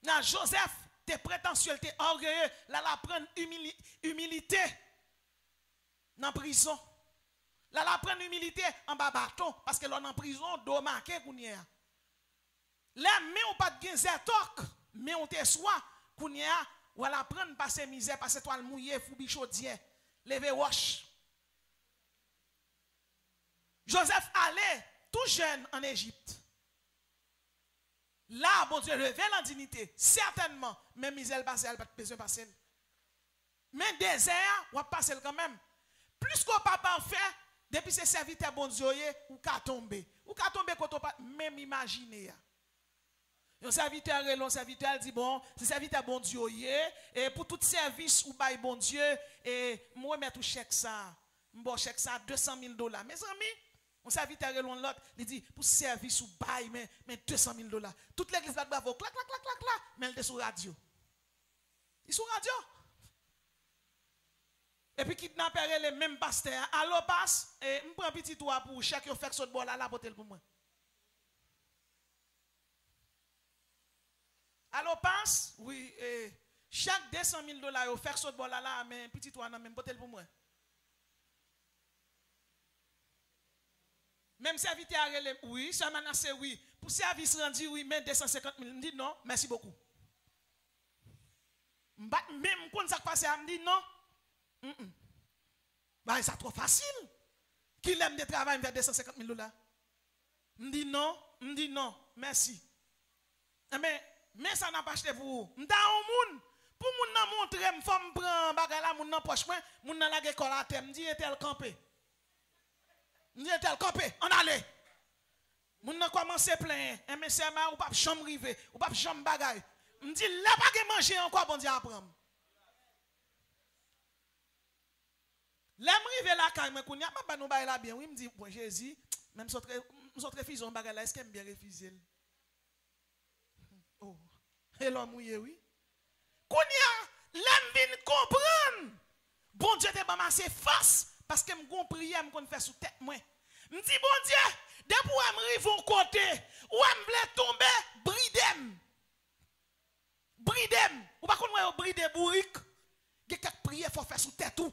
Na Joseph t'es prétentieux, t'es orgueilleux, là la prendre humilité dans prison. Là la prendre humilité en bas bâton parce que l'on en prison do marqué kounya. Là mais on pas de zetok, mais on te soit kounya ou la prendre passer misère passer toile mouillé fou bichodier, lever wash. Joseph allait tout jeune en Égypte. Là, bon Dieu, levé en dignité, certainement, mais misère passée, elle n'a pas besoin de passer. Mais désert, on va passer quand même. Plus qu'on pas parfait, depuis ces serviteurs bon Dieu, ou qu'à tomber. Ou qu'à tomber quand on pas même imaginer. Un serviteur, un serviteur dit bon, c'est serviteur bon Dieu, et pour tout service ou bail bon Dieu, et moi mettre tout chèque ça. Bon chèque ça $200,000. Mes amis, on serviteur loin l'autre, il dit pour service ou bail mais $200,000. Toute l'église va bravo, clac clac clac clac clac, mais elle est sur radio. Il est sur radio. Et puis kidnapper les mêmes pasteurs. Allo passe et me prend petit toit pour chaque fait ce bol là porter pour moi. Allo passe, oui, chaque $200,000 au faire ce bol là mais petit toit nan même porter pour moi. Même serviteur oui, ça m'a c'est oui. Pour service rendu oui, mais $250,000. Me dit non, merci beaucoup. Même quand ça passe, me dit non. Bah, c'est trop facile. Qui aime de travail, me fait $250,000. Me dit non, merci. Mais ça n'a pas acheté pour vous. M'da un moun, pour moun nan montrer, m'fam prend bagay la moun nan poche moi, moun nan la école à terre, me dit tel campé. Nous tel campé, on allait. Moun nan commencé plein, mais c'est ma ou pas chambre rivé, ou pas chambre bagay. Me dit là pas que manger encore bon Dieu apprendre. L'aime rivé la caille mais kounya pas nous bail la bien. Oui me dit bon Jésus, même notre fusion bagay là est-ce qu'aime bien refuser. Oh. Et l'homme mouillé oui. Kounya l'aime vinn comprendre. Bon Dieu te bamassé face parce que me gon prière me kon faire sous tête moi. Me dit bon Dieu, depuis ou me rive au côté, ou me vle tomber, bridem. Ou pas qu'on moi bride bourrique. Ge quelques prières faut faire sous tête tout.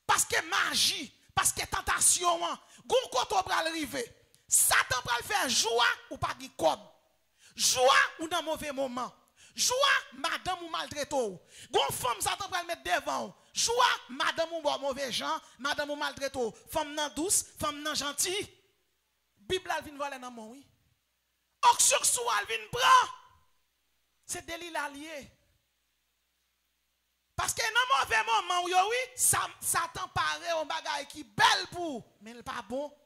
Parce que magie, parce que tentation, gon koto pral rive. Satan pral faire joie ou pas gi kob. Joie ou dans mauvais moment. Joie madame ou maltraito. Gon femme Satan pral mettre devant. Joie madame ou mauvais gens, madame ou maltraito. Femme nan douce, femme nan gentil. Bible al vinn voler nan mon oui. Oxyok sou al vinn prend. C'est délit allié. Parce que dans mauvais moment, oui, Satan paraît un bagage qui belle pour, mais il pas bon.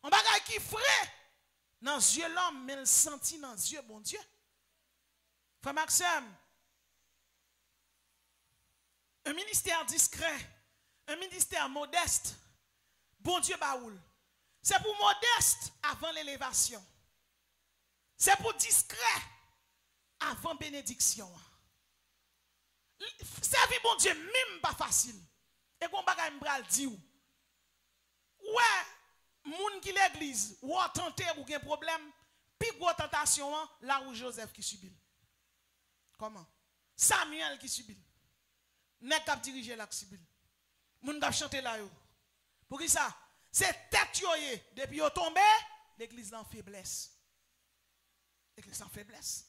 Un bagage qui frais dans les yeux l'homme, mais il sentit dans les yeux bon Dieu. Frère Maxime, un ministère discret, un ministère modeste, bon Dieu baoul. C'est pour modeste avant l'élévation. C'est pour discret avant bénédiction. Servir bon Dieu même pas facile. Et qu'on bagay m'bral di ou. Ouais, moun qui l'église, ou tenter ou gen problème, puis gros tentation là où Joseph qui subit. Comment? Samuel qui subit. Nek k'ap dirige là qui subit. Moun k'ap chanter là yo. Pour qui ça? C'est tête yo ye. Depuis yo tombé, l'église en faiblesse. L'église en faiblesse.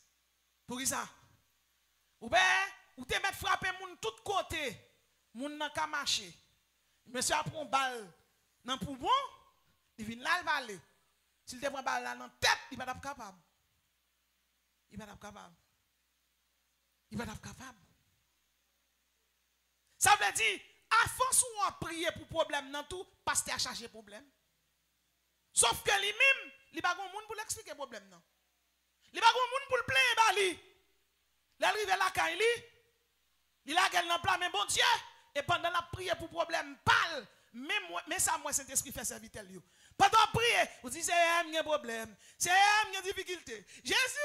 Pour qui ça? Ou ben ou te mettre frapper moun tout côté, moun nan ka marcher. Monsieur a pris une balle dans poumon, il vient là le valer. S'il te prend balle là dans tête, il va pas capable. Il va pas capable. Il va pas capable. Ça veut dire à force où on prier pour problème dans tout, pasteur a cherché problème. Sauf que lui-même, il pas gon moun pour l'expliquer problème non. Il pas gon moun pour le plaindre bali. L'arrive là quand il a gagné dans plan mais bon Dieu et pendant la prière pour problème parle mais ça moi Saint-Esprit fait serviteur lui. Pendant la prière, vous dites c'est un problème, c'est une difficulté. Jésus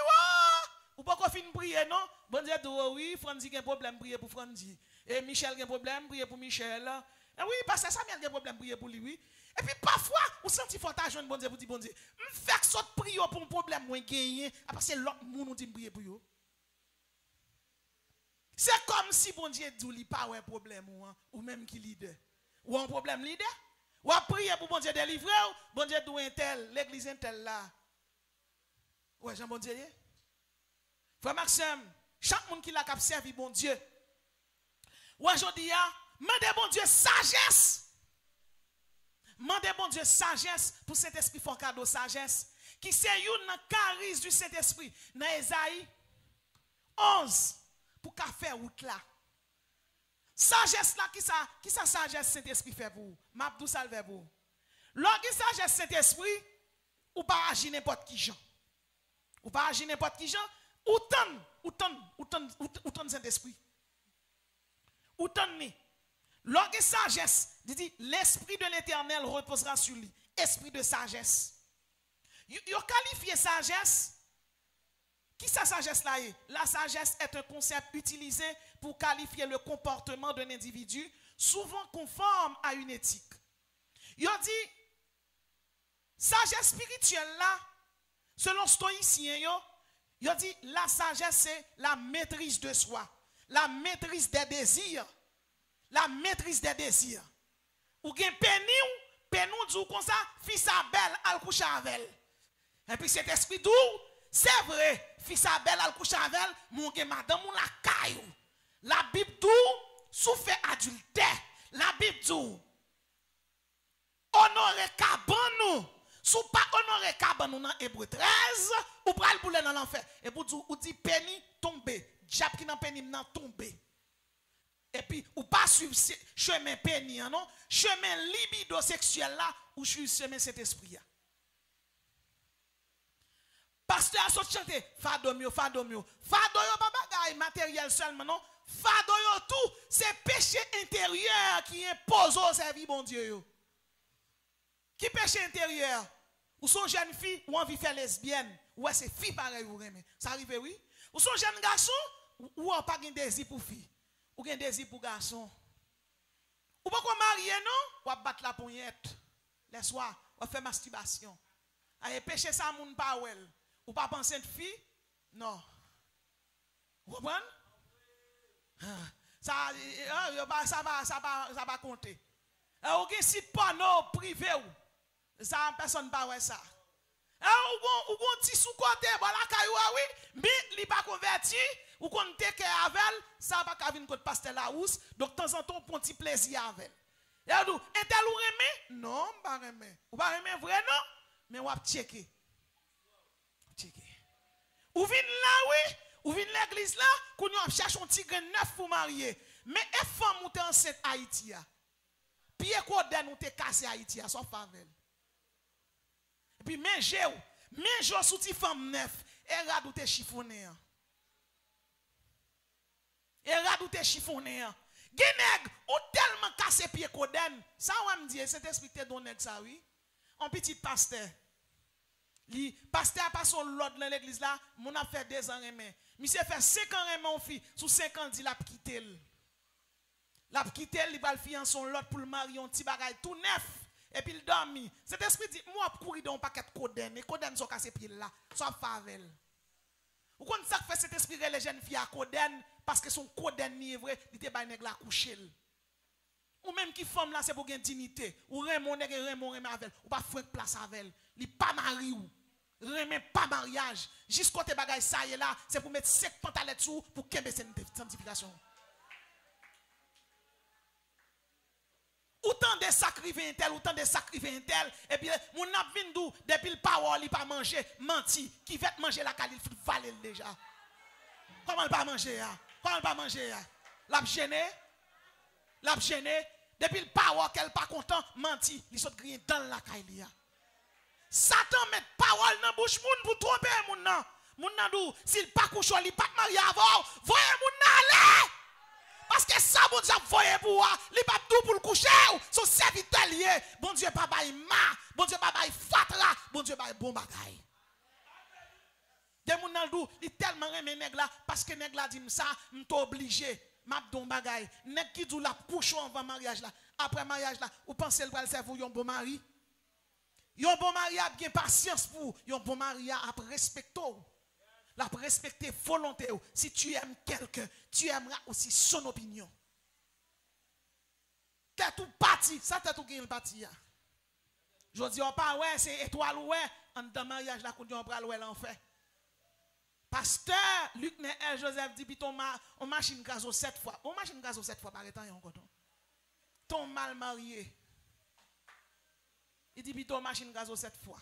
ou pas qu'on finisse prier non? Bon Dieu oui, Franzi a un problème prier pour Franzi. Et Michel a un problème prier pour Michel. Et oui, parce que ça m'a des problèmes prier pour lui, oui. Et puis parfois, vous sentez fort à jeune bon Dieu pour dire bon Dieu, me faire que sorte prier pour un problème moins gagné, parce que l'autre monde nous dit prier pour vous. C'est comme si bon Dieu dit li pas un problème ou même qui leader. Ou un problème leader. Ou a prier pour bon Dieu délivrer, bon Dieu doit un tel, l'église un tel là. Ouais, Jean bon Dieu. Frère Maxime, chaque monde qui l'a cap servi bon Dieu. Ou aujourd'hui, mandez bon Dieu sagesse. Mandez bon Dieu sagesse pour Saint-Esprit font cadeau sagesse. Qui c'est une charisme du Saint-Esprit. Dans Esaïe 11, pour qu'a faire route là. Sagesse là, qui ça sagesse Saint-Esprit fait pour vous? M'abdou salve pour vous. Lorsque sagesse Saint-Esprit, ou pas agir n'importe qui gens. Ou pas agir n'importe qui gens, ou ton Saint-Esprit. Ou ton ni. Lorsque sagesse, dit l'esprit de l'Éternel reposera sur lui. Esprit de sagesse. Yo qualifié sagesse. Qui sa sagesse là est? La sagesse est un concept utilisé pour qualifier le comportement d'un individu, souvent conforme à une éthique. Yo dit sagesse spirituelle là, selon stoïcien yo dit la sagesse c'est la maîtrise de soi, la maîtrise des désirs. La maîtrise des désirs. Ou gen penou dit comme ça, fils Abel al coucher avec. Et puis cet esprit d'où, c'est vrai, fils Abel al coucher avec, mon gen madame ou la caillou. La Bible d'où, sous fait adultère. La Bible d'où, honoré kabanou. Sous pas honoré kabanou dans Hébreu 13, ou pral boule dans l'enfer. Et pour dire, ou dit péni tomber. Diable qui nan péni nan tomber. Et puis, ou pas suivre chemin péni, non? Chemin libido sexuel là, ou suivre chemin cet esprit. Pasteur a sorti chanter, fadomio. Fadoyo pas bagaille matériel seulement, non? Fadoyo tout, c'est péché intérieur qui impose au service bon Dieu. Yo. Qui péché intérieur? Ou son jeune fille, ou envie de faire lesbienne, ou c'est fille pareil, ou remet. Ça arrive, oui? Ou son jeune garçon, ou pas de désir pour fille. Ou gen désir pour garçon. Ou pas qu'on marier non, ou battre la poignette. Les soirs, ou faire masturbation. Aye péché ça moun pa wel. Ou pas penser de fille? Non. Vous comprenez? Ça va compter. Ou gen site porno privé ou. Ça personne pas ouais ça. Ou gon ti sous côté, voilà kayou oui, mais li pas converti. Ou qu'on te que avec ça va ka vinn côté pasteur Laous donc de temps en temps on petit plaisir avec et nous entel ou remet non pas remet ou pas remet vrai non mais on va checker ou vinn là oui ou vinn l'église là qu'on a cherche un petit grain neuf pour marier mais et femme monter enceinte Haïti a pied code nous te casser Haïti a sauf avec et puis mais j'ai sous ti femme neuf et radou te chiffonner. Et radou te chiffonné. Genèg ou tellement cassé pied koden. Ça ou me dire cet esprit te donne ça oui. Un petit pasteur. Li pasteur pas son l'ordre dans l'église là, mon a fait 2 ans remè. Monsieur fait 5 ans remè on fi, sous 5 ans dit l'a quitter. L'a quitter, il va le fier son l'autre pour le marier un petit bagay tout neuf et puis il dormi. Cet esprit dit moi courir dans un paquet de koden, et koden sont cassé pied là, soit favel. Ou quand ça fait cet esprit les jeunes filles à koden parce que son koden ni vrai, il te bay nèg la coucher. Ou même qui femme là c'est pour gagner dignité. Ou remon nèg remon avec, ou pas faire place avec. Li pas mari ou. Remen pas mariage. Jusqu'au te bagay ça y là, c'est pour mettre 5 pantalons sous pour kembe sanctification. Autant de sacrifier un tel, autant de sacrifier un tel, et puis mon ap vindou depuis le parole il pas manger, menti, qui fait manger la calif valer déjà. Comment il pas manger ya? Comment il pas manger ya? L'a gêné, depuis le parole qu'elle pas content, menti, il saute grien dans la caille. Satan met parole dans bouche moun pour tromper moun nan. Moun nan dou, s'il pas couche, il pas marié avant, voyez moun nan aller. Parce que ça, bon Dieu, voyez pour moi, il pas tout pour le coucher, son serviteur lié. Bon Dieu, pas bail ma, bon Dieu, pas bail fatra, bon Dieu, pas bon bagay. Des moun nan dou, il tellement aimé nèg là, parce que nèg là dit ça, m'to obligé, m'a don bagay. Nèg qui dou la pouchon avant mariage là, après mariage là, ou pensez le va servir un bon mari? Un bon mari a bien patience pour, un bon mari a respecté. La respecter volonté. Si tu aimes quelqu'un, tu aimeras aussi son opinion. T'es tout parti, ça t'es tout gain parti. Je dis pas ouais, c'est étoile ouais, en dans mariage là qu'on dit on pral ouais l'enfer. Pasteur Luc Néel Joseph dit puis on machine gazo 7 fois. On machine gazo 7 fois par temps yon coton. Ton mal marié. Il dit puis ton machine gazo 7 fois.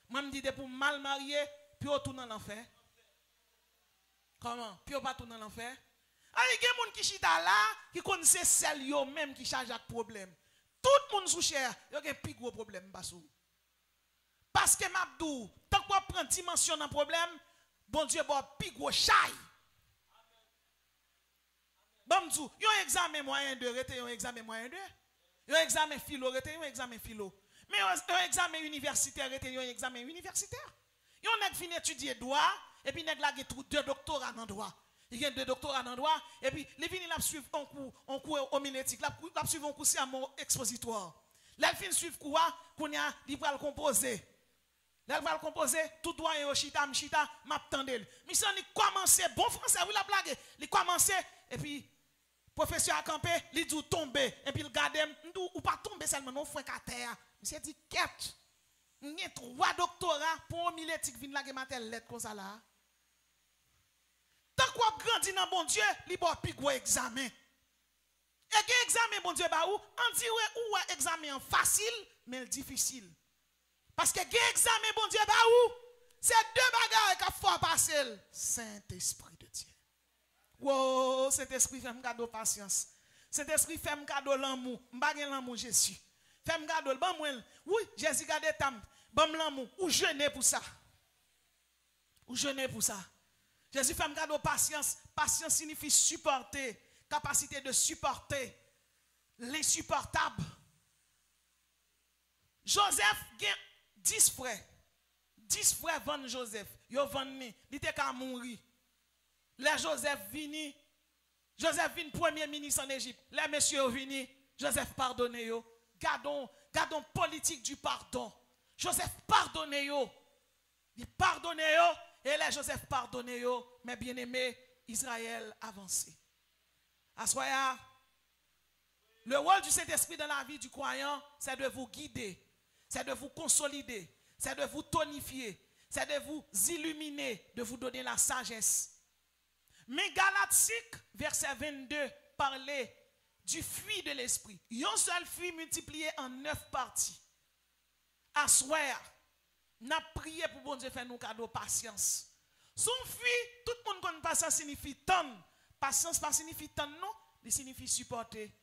Moi me dit pour mal marié, puis on tourne dans l'enfer. Comment? Puis on pas tourner dans l'enfer. Ah, il y a des gens qui chita là, qui connaissent celle yo même qui charge avec problème. Tout le monde sous cher, il y a un plus gros problème parce que Mabdou, tant qu'on prend dimension dans problème, bon Dieu bon plus gros chai. Bon Dieu, il y a un examen moyen 2, rete un examen moyen 2. Il y a un examen philo, rete un examen philo. Mais un examen universitaire, rete un examen universitaire. Il y a un qui finit étudier droit et puis nèg la gen 2 doctorats dans droit. Il y a 2 doctorats dans droit et puis les vini la suivre un cours homilétique, la suivre un cours sermon expositoire. Là fin suivre quoi qu'on a li va le composer. Là va le composer tout droit et chita m'a tandel. Mission il commencer bon français oui la blague. Il commencer et puis professeur a campé, il dit tomber et puis il garde ou pas tomber seulement non frère à terre. Monsieur dit quête. Il y a 3 doctorats pour homilétique vinn la matel lettre comme ça là. Tant qu'on grandit dans bon Dieu, il va plus gros examen. Et quel examen bon Dieu ba ou on dit ou examen facile mais difficile. Parce que quel examen bon Dieu ba ou c'est 2 bagages qu'il faut passer. Saint-Esprit de Dieu. Wow, Saint-Esprit fait me cadeau patience. Saint-Esprit fait me cadeau l'amour, m'pa gen l'amour Jésus. Fait me cadeau bon moi. Oui, Jésus garde tam, bon l'amour ou jeûner pour ça. Ou jeûner pour ça. Jésus fait me cadeau patience. Patience signifie supporter, capacité de supporter l'insupportable. Joseph a 10 frères. 10 frères vendent Joseph. Yo vendent ni, il était qu'à mourir. Les Joseph vini. Joseph vini premier ministre en Égypte. Les messieurs vini. Joseph pardonne yo. Gardons politique du pardon. Joseph pardonne yo. Il pardonne yo. Et là, Joseph pardonne yo, mais bien aimé, Israël avancé. Assoya, le rôle du Saint-Esprit dans la vie du croyant, c'est de vous guider, c'est de vous consolider, c'est de vous tonifier, c'est de vous illuminer, de vous donner la sagesse. Mais Galates 5, verset 22, parlait du fruit de l'esprit. Un seul fruit multiplié en 9 parties. Assoya. N'a prié pour bon Dieu faire nous cadeau patience. Son fruit, tout le monde connaît patience signifie tendre. Patience pas signifie tendre non, il signifie supporter.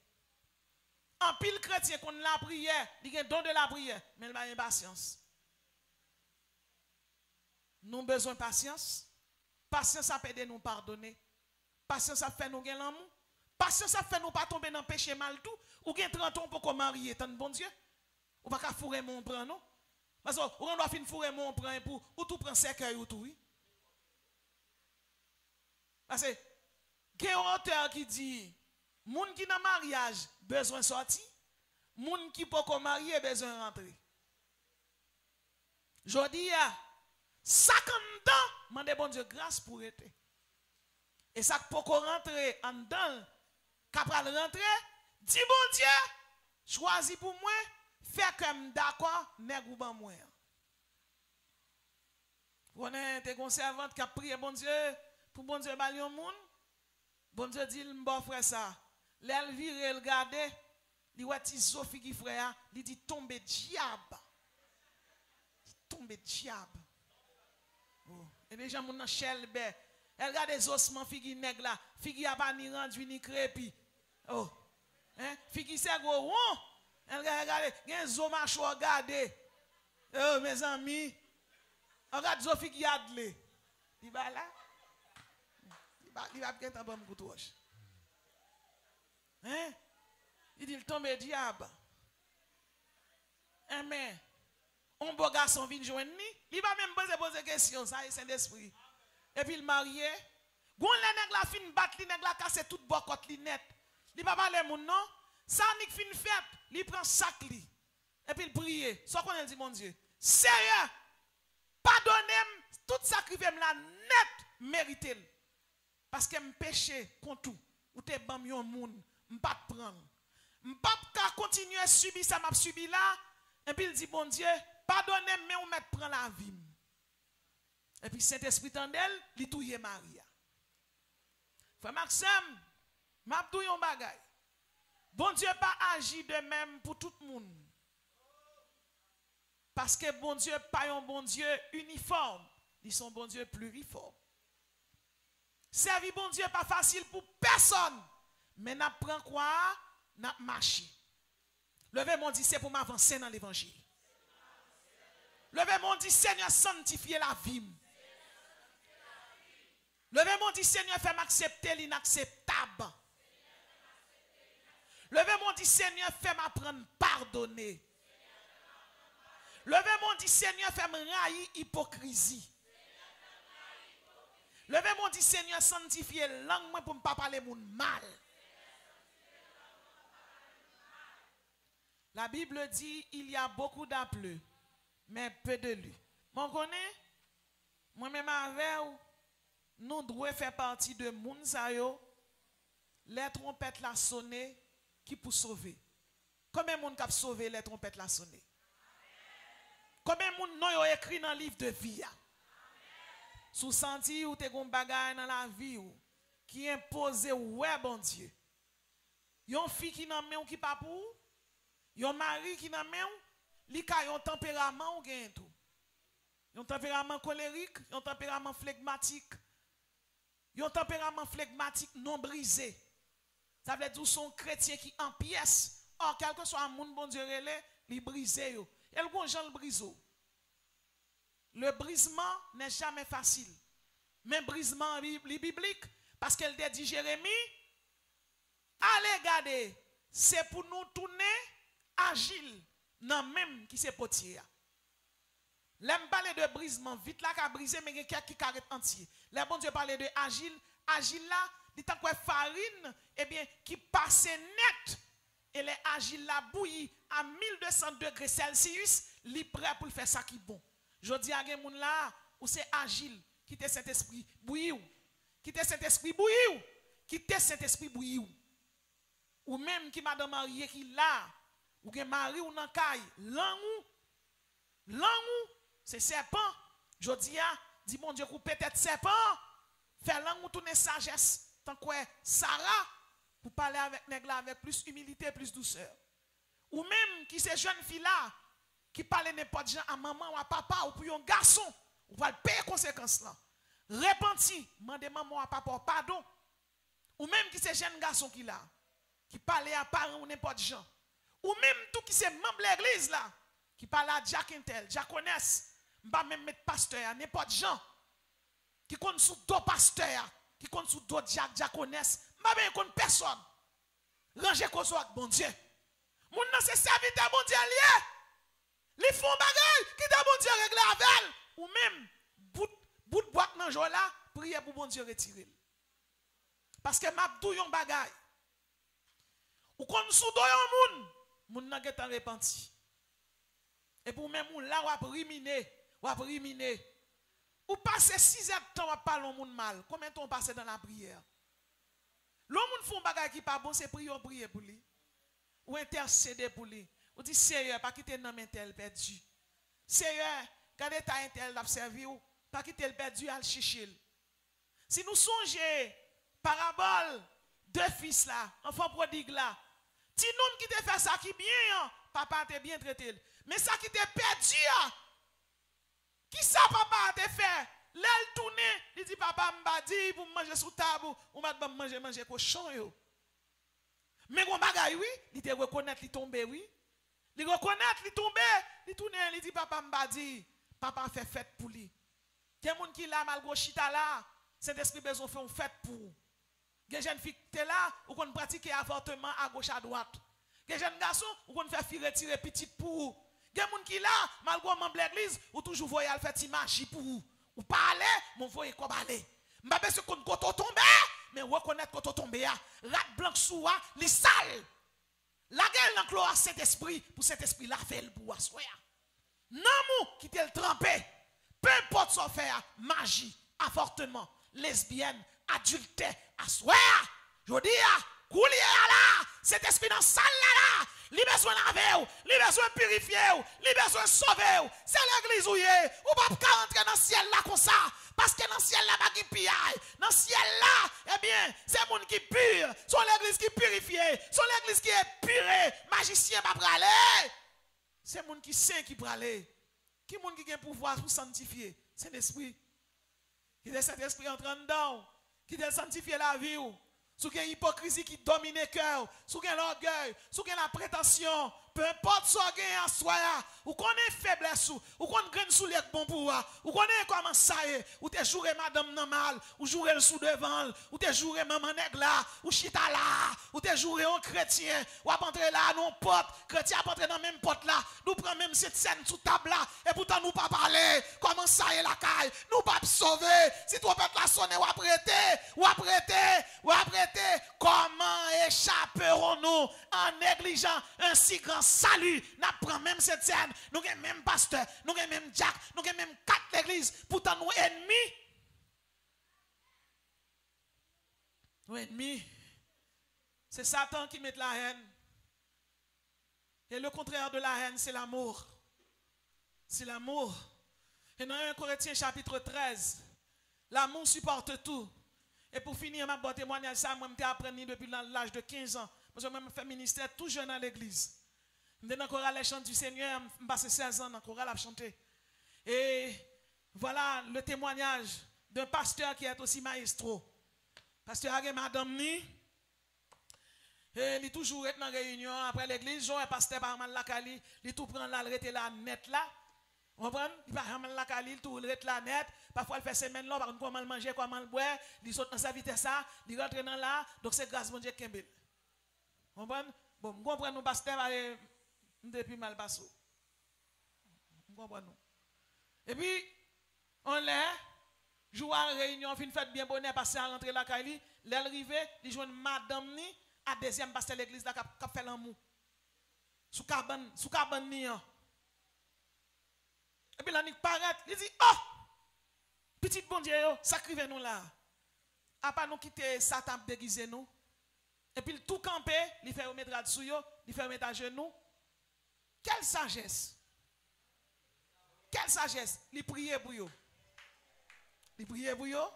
En pile chrétien qu'on la prière, il a don de la prière, mais il n'a pas patience. Nous avons besoin de patience. Patience ça peut aider nous pardonner. Patience ça fait nous gagner l'amour. Patience ça fait nous pas tomber dans le péché mal tout. Ou gain 30 ans pour qu'on marie tant bon Dieu. Ou pas qu'à fourrer mon bras non. Parce qu'on doit finir fourrer mon bras pour ou tout prend cercueil ou tout oui. Parce que il y a un auteur qui dit moun qui dans mariage besoin sortir, moun qui pas qu'on marier besoin rentrer. Je dis ya 50 ans, mandez bon Dieu grâce pour être. Et ça pour qu'on rentrer en dedans, capable rentrer, dis bon Dieu, choisis pour moi, fais comme d'accord, nèg ou ban moi. On est des conservantes qui a prié bon Dieu pour bon Dieu bali un monde. Bon Dieu dit m'bo frère ça. L'elle vire le garder, li wati Sophie qui frère, li dit tombe diable. Tombe diable. Oh, et les gens moun nan chelbe. Elle regarde les ossements figi nèg là, figi a pas ni rendu ni crépi. Oh. Hein, figi c'est gros. Elle regarde, gen zo macho regarder. Oh mes amis. Regarde zo figi adle. Di ba là. Il va bien t'en couteau. Hein? Il dit il tombe diable. Amen. On beau garçon vient joindre ni, il va même poser question ça est Saint-Esprit. Et puis il marié, gon la nèg la fin battre li nèg la casser toute bocotte li net. Il va parler moun non, Ça n'y fin fait, il prend sac li. Et puis il prie. Soit qu'on dit mon Dieu. Seigneur, pardonnez-moi tout sacrifice là net mérité. Parce que me péché contre tout. Ou te bam yon moun, m'pas prendre. M'pas ka continuer à subir ça m'a subi là. Et puis il dit bon Dieu, pardonnez-moi mais on met prend la vie. Et puis Saint-Esprit tendel, li touye Maria. Frère Maxime, m'a dou yon bagay. Bon Dieu pas agi de même pour tout le monde. Parce que bon Dieu pas un bon Dieu uniforme, ils sont bon Dieu pluriforme. Servir bon Dieu pas facile pour personne. Mais n'a prend quoi? N'a marché. Levez mon dit c'est pour m'avancer dans l'évangile. Levez mon dit Seigneur sanctifier la vie. Levez mon dit Seigneur fait m'accepter l'inacceptable. Levez mon dit Seigneur fait m'apprendre pardonner. Levez mon dit Seigneur fait me railler hypocrisie. Levez mon dit Seigneur sanctifier langue pour ne pas parler mon mal. La Bible dit il y a beaucoup d'appelés mais peu de lui. Mon connaît moi-même avec nous devons faire partie de moun sa yo. Les trompettes la sonner qui pour sauver. Combien de monde qui sauvé les trompettes la sonner? Combien de monde non écrit dans le livre de vie? Sous senti ou te gon bagay dans la vie ou qui impose ouais bon Dieu. Yon fille qui nan men ou qui pas pour, yon mari qui nan men ou, li ka yon tempérament ou gen tout. Yon tempérament colérique, yon tempérament flegmatique. Yon tempérament flegmatique non brisé. Ça veut dire son chrétien qui en pièce. Or quel que soit un monde bon Dieu relé, li brisé yo. El gon jan le briseau. Le brisement n'est jamais facile. Mais brisement biblique, parce qu'elle dit Jérémie, allez garder, c'est pour nous tourner agile, non même qui c'est potier. L'aime parler de brisement, vite là qu'a brisé, mais il y a quelqu'un qui carré entier. Les bon Dieu parler de agile, agile là, il tant quoi farine, eh bien, qui passe net, et les agile là bouilli à 1200 degrés Celsius, li prêt pour faire ça qui bon. Je dis à gen moun là, ou c'est agile, qui te Saint-Esprit bouilli ou, qui te Saint-Esprit bouilli ou, qui te Saint-Esprit bouilli ou même qui madame mariée qui là, ou gen mari ou nan kay, langou, c'est serpent. Je dis à, dis mon Dieu, peut-être serpent, faire langou tourner sagesse, tant quoi Sarah, pour parler avec nèg là avec plus humilité, plus douceur. Ou même qui ces jeunes filles là, qui parle n'importe gens à maman ou à papa ou pour un garçon, on va payer conséquences là. Repenti, demandez maman ou à papa pardon. Ou même qui ces jeunes garçons qui là, qui parle à parents ou n'importe gens. Ou même tout qui c'est membre de l'église là, qui parle à diacontel, diaconesse, m'pa même mettre pasteur, n'importe gens, qui compte sous deux pasteurs, qui compte sous deux diaconesse, m'pa même compte personne. Rangez cause avec bon Dieu. Moun nan c'est serviteur bon Dieu lié. Li font bagay qui t'a bon Dieu régler avec ou même bout de boîte nan jour là, prier pour bon Dieu retirer. Parce que m'a dou yon bagay. Ou kon sou do yon moun nan getan repenti. Et pour même moun là ou riminer. Ou passe 6 heures de temps à parler moun mal. Combien de temps passe dans la prière? L'on moun font bagay qui pas bon, c'est prier pour lui. Ou intercéder pour lui. Ou dit Seigneur, pas quitter nan men tel perdu. Seigneur, quand ta intel l'a servi ou pas quitter le perdu al chercher. Si nous songeons parabole de fils là, enfant prodigue là, ti nom qui te fait ça qui bien, papa t'a bien traité. Mais ça qui te perdu, qui ça papa te fait? L'elle tourne, il dit papa m'a dit pour manger sous table ou m'a manger cochon yo. Mais on bagay oui, il te reconnaître il tomber oui. Il reconnaître il tomber, il tourne, il dit papa m'a dit, papa fait fête pour lui. Quel monde qui là malgré chita là, Saint-Esprit besoin faire une fête pour. Des jeunes filles qui là, ou qu'on pratique avortement à gauche à droite. Des jeunes garçons, ou qu'on fait fi retirer petit pour. Des monde qui là, malgré membre l'église, ou toujours voyer al faire magie pour. Ou pas aller, mon voyer comme aller. M'a besoin qu'on koto tomber, mais reconnaître koto tomber rat blanc sous li sale. La gueule dans clos à Saint-Esprit pour Saint-Esprit laver le pour assoir. Non qui te le trempé. Peu importe ce faire, magie, avortement, lesbienne, adultère, assoir. Je dis coulier là, Saint-Esprit dans salle là. Li besoin laver, li besoin purifier, li besoin sauver. C'est l'église où ou pas rentrer dans le ciel là comme ça. Parce que dans le ciel là, pas qui piaille. Dans le ciel là, eh bien, c'est le monde qui pur. C'est l'église qui purifie. C'est l'église qui est purée. Magicien pas praler. C'est le monde qui saint qui praler. Qui monde qui a pouvoir pour sanctifier? C'est l'esprit. Qui est cet esprit entrant dedans. Qui est sanctifier la vie. Sous qu'il y a hypocrisie qui domine le cœur, sous qu'il y a l'orgueil, sous qu'il y a la prétention, peu importe ce qu'il y a en soi, ou qu'on est faiblesse, ou qu'on gagne sous les bons pouvoirs, ou qu'on est comment ça y est, ou t'es joué madame nan mal, ou joué le sous devant, ou t'es joué maman nègre là, ou chita là, ou t'es joué un chrétien, ou à entrer là, non pote, chrétien à entrer dans même pote là, nous prenons même cette scène sous table là, et pourtant nous pas parler, comment ça y est la caille, nous pas sauver, si tu peux la sonner, ou apprêter, comment échapperons-nous en négligeant un si grand salut? Nous prenons même cette scène, nous avons même pasteur, nous avons même Jack, nous avons même 4 l'église, pourtant nous ennemis. Nous ennemis, c'est Satan qui met la haine. Et le contraire de la haine, c'est l'amour. C'est l'amour. Et dans 1 Corinthiens chapitre 13, l'amour supporte tout. Et pour finir, ma bonne témoignage, ça, moi, je appris depuis l'âge de 15 ans. Parce que moi, je fais ministère tout jeune à l'église. Je suis dans le chorale chant du Seigneur, je passe 16 ans dans le chorale à chanter. Et voilà le témoignage d'un pasteur qui est aussi maestro. Pasteur Agé Madame Ni. Et il toujours est dans la réunion après l'église. Un pasteur par mal la Kali, il tout prend là, il est là net là. Vous comprenez? Il va mal la Kali, il tout est là net. Parfois, il fait semaine là, par contre, comment manger, comment boire, il saute dans sa vitesse, il rentre dans là, donc c'est grâce mon Dieu Kembel. Vous comprenez? Bon, vous comprenez, nous, pasteur, depuis mal passé. Vous comprenez? Et puis, on l'a, joue à réunion, fin fête bien bonne, passer à rentrer la Kali, l'arrivée, il joue madame ni, à deuxième pasteur l'église là, qui a fait l'amour. Sous cabane ni. Et puis là, il paraît, il dit, oh! Petit bon Dieu, sacrifiez nous là. À pas nous quitter Satan déguisé nous. Et puis tout camper, il fait mettre à dessous, il fait mettre à genoux. Quelle sagesse. Quelle sagesse. Il prie pour eux. Il prie pour eux.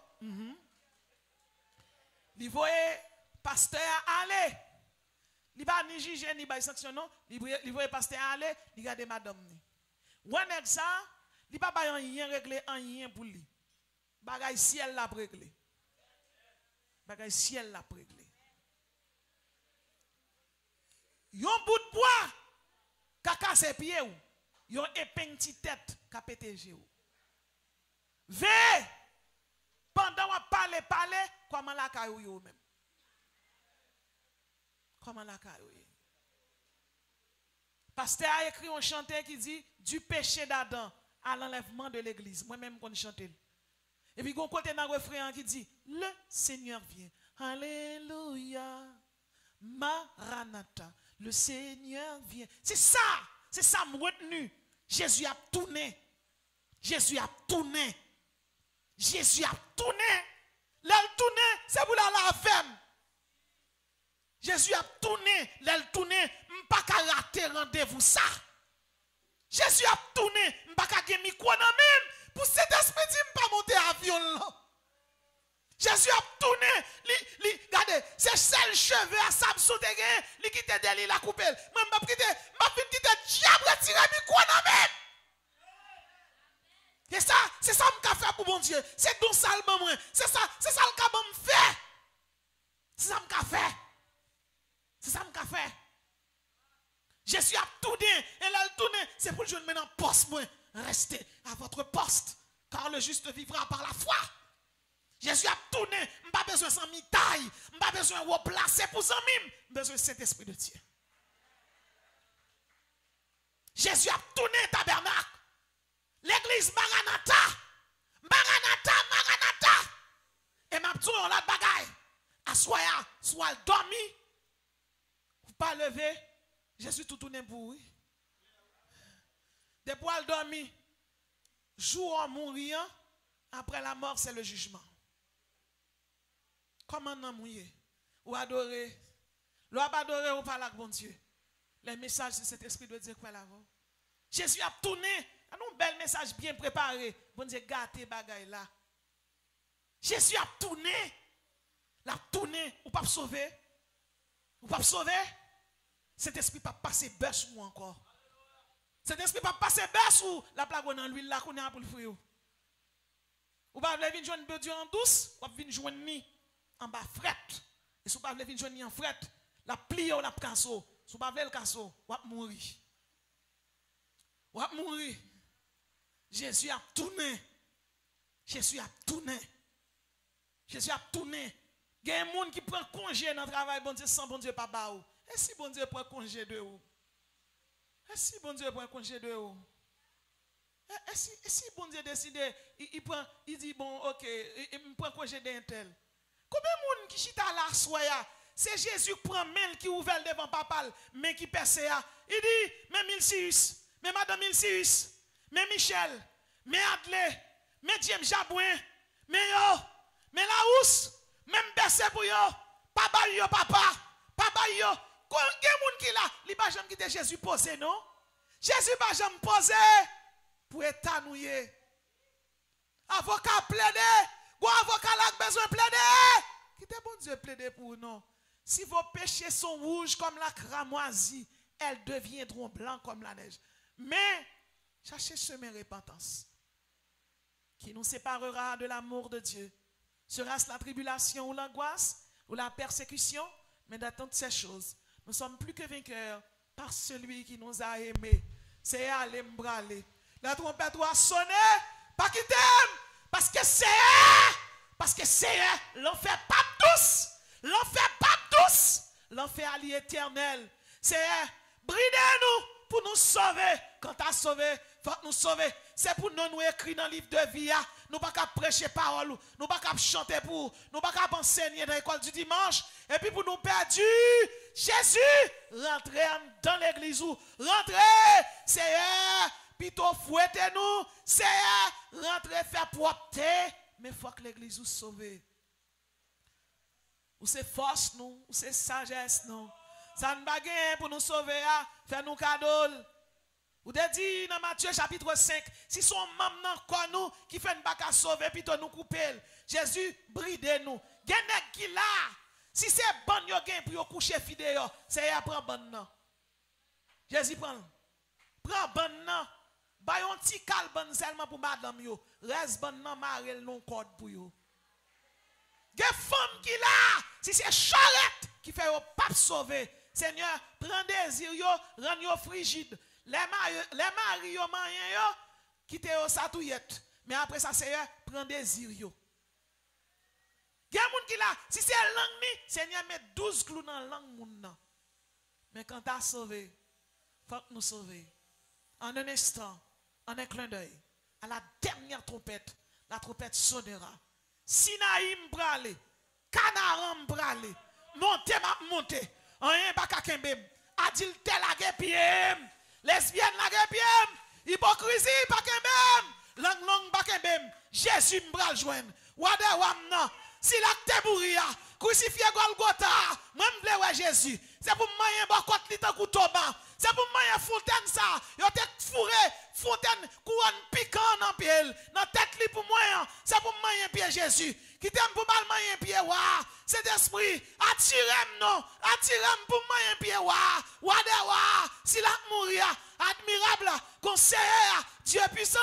Il voyait pasteur aller. Il va ni juger ni ba sanction non. Il voyait pasteur aller, il regarde madame ni. Ou est ça, il pas ba rien régler rien pour lui. Bagay ciel la réglé. Bagay ciel la réglé. Yon bout de bois ka casse pied ou. Yon épingle ti tête ka pété ou. Ve pendant on parler comment la kay ou même. Comment la kay ou. Pasteur a écrit un chanteur qui dit du péché d'Adam à l'enlèvement de l'église. Moi-même qu'on chante. Et puis, on côté dans le refrain qui dit, le Seigneur vient. Alléluia. Maranatha. Le Seigneur vient. C'est ça, me retenu. Jésus a tourné. Jésus a tourné. Jésus a tourné. Là, il tourné, c'est pour la femme. Jésus a tourné. Là, il tourné. Pas qu'à rater rendez-vous ça. Jésus a tourné. Pas qu'à gagner micro dans même. Pour cet esprit, je ne pas monter avion là. Jésus a tourné. Regardez, c'est seul cheveux à Samson de gain. Il quitte derrière la coupe. Moi, je vais quitter diable retirer micro dans même. Et ça, c'est ça que je fais pour mon Dieu. C'est donc ça le moment. C'est ça que je fais. C'est ça que je fais. C'est ça que je fais. Jésus a tourné. Et là, il tourne. C'est pour le jeune maintenant poste moi. Restez à votre poste, car le juste vivra par la foi. Jésus a tourné, je n'ai pas besoin de mitaille, je n'ai pas besoin de replacer pour ça même, j'ai besoin de Saint-Esprit de Dieu. Jésus a tourné tabernacle. L'église Maranatha. Et m'a dit on la bagaille. Assoya, soit dormi, ou pas lever, Jésus tout tourné pour oui. Depuis qu'elle dormi, jour en mourant, après la mort, c'est le jugement. Comment non mouiller? Ou adorer? Ou adorer ou parler avec bon Dieu? Les messages de cet esprit de Dieu quoi là? Jésus a tourné, un bel message bien préparé. Bon Dieu gâté bagaille là. Jésus a tourné. L'a tourné, ou pas sauver? Ou pas sauver? Cet esprit pas passer bus ou encore. Cet esprit pas passer bus ou la plaque dans l'huile là qu'on a pour le fouiller. Ou pas venir joindre Dieu en douce, ou venir joindre ni en bas fret. Et si vous pas venir joindre ni en fret, la plie ou la casso. Si vous pas venir le casso, ou va mourir. Ou va mourir. Jésus a tourné. Jésus a tourné. Jésus a tourné. Il y a des gens qui prennent congé dans le travail, bon Dieu, sans bon Dieu pas baou. Et si bon Dieu prend congé de vous? Et si bon Dieu prend congé de vous? Et si bon Dieu décide, il dit bon, ok, il prend congé d'un tel. Combien de monde qui chita là, soya? C'est Jésus qui prend main qui ouvre devant papa, mais qui perce. Il dit, mais Milcius, mais Madame Milcius, mais Michel, mais Adlé, mais James Jabouin, mais yo, mais Laous, même perce pour yo, papa yo, papa yo. Combien de monde qui là, il va jamais quitter Jésus posé, non? Jésus va jamais poser pour étanouiller. Avocat plaider, ou avocat là besoin plaider. Quittez bon Dieu plaider pour nous. Si vos péchés sont rouges comme la cramoisie, elles deviendront blancs comme la neige. Mais cherchez chemin repentance qui nous séparera de l'amour de Dieu. Sera-ce la tribulation ou l'angoisse ou la persécution? Mais dans toutes ces choses, nous sommes plus que vainqueurs par celui qui nous a aimés. C'est aller m'braler. La trompette doit sonner, pas quitter, parce que c'est l'enfer pas douce, l'enfer pas douce, l'enfer allié éternel. C'est bridez-nous pour nous sauver. Quand tu as sauvé, faut nous sauver. C'est pour nous écrire dans le livre de vie. Nous ne pouvons pas prêcher parole, nous ne pouvons pas chanter pour, nous ne pouvons pas enseigner dans l'école du dimanche. Et puis pour nous perdus, Jésus, rentrez dans l'église ou rentrez, Seigneur, plutôt fouettez-nous, Seigneur, rentrez faire propreté. Mais il faut que l'église nous sauve. Ou c'est force nous, ou c'est sagesse nous. Ça ne va pas pour nous sauver, faire nous cadeau. Ou de dit dans Matthieu chapitre 5, si son maman quoi nous qui fait une bac à sauver, puis nous couper. Jésus bride nous. Genek qui là, si c'est bon yo gen pour coucher fidèle, c'est à prendre bon nan. Jésus prend bon nan. Ba yon ti kal bon seulement pour madame yo. Reste bon nan marel non code pour yo. Gen femme qui là, si c'est charrette qui fait yo pas sauver. Seigneur, prends désir yo, rend yo frigide. Les maris yo manyen yo, quitte yo satouillette. Mais après ça, Seigneur, prends désir yo. Gen moun qui là, si c'est langue ni, Seigneur met 12 clous dans langue moun nan. Mais quand t'as sauvé, faut que nous sauver. En un instant, en un clin d'œil, à la dernière trompette, la trompette sonnera. Sinaïm brale, Canaran brale, monte, rien pas kakembem, adulte la gepiem, lesbienne la gepiem, hypocrisie pas kembem, langue pas kembem, Jésus m'bral joindre, wade wamna, si la tebouria, crucifié Golgotha, moi m'vle ouais Jésus, c'est pour manger bakot li tan koutoba, c'est pour manger fontaine ça, yo tête fourré, fontaine couronne piquant dans pied, dans tête li pour moi, c'est pour manger pied Jésus, qui t'aime pour mal manger pied wa, cet esprit, attirez-moi non, attirez-moi pour manger pied wa, wade wa, si la mourir, admirable, conseiller, Dieu puissant,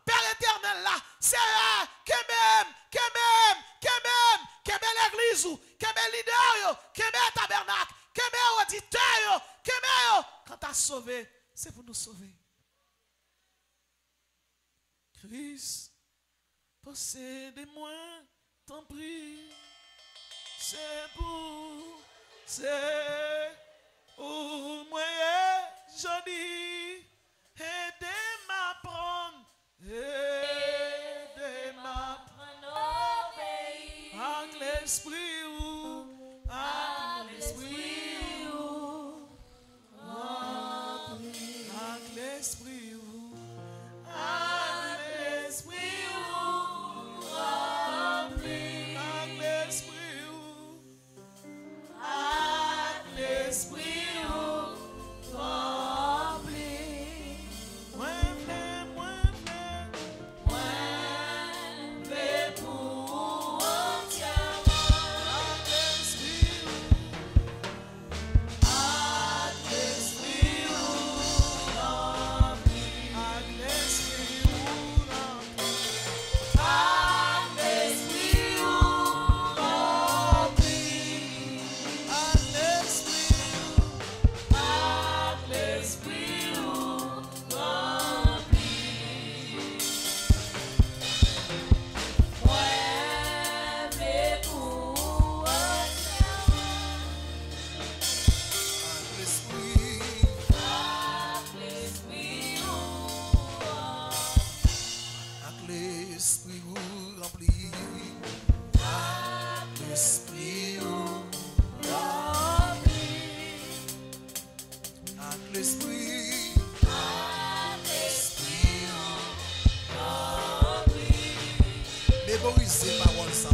Père éternel là, Seigneur, kemem l'église, kemem leader yo, kemem tabernacle, kemem auditeur yo, kemem yo. Quand tu as sauvé, c'est pour nous sauver. Christ, possédez-moi, t'en prie, c'est pour moi, je dis, aidez-moi à prendre, aidez-moi à prendre, avec l'esprit ou, avec l'esprit ou, l'esprit vous remplit. L'esprit vous remplit. L'esprit. L'esprit vous remplit. Mémorisez parole ça.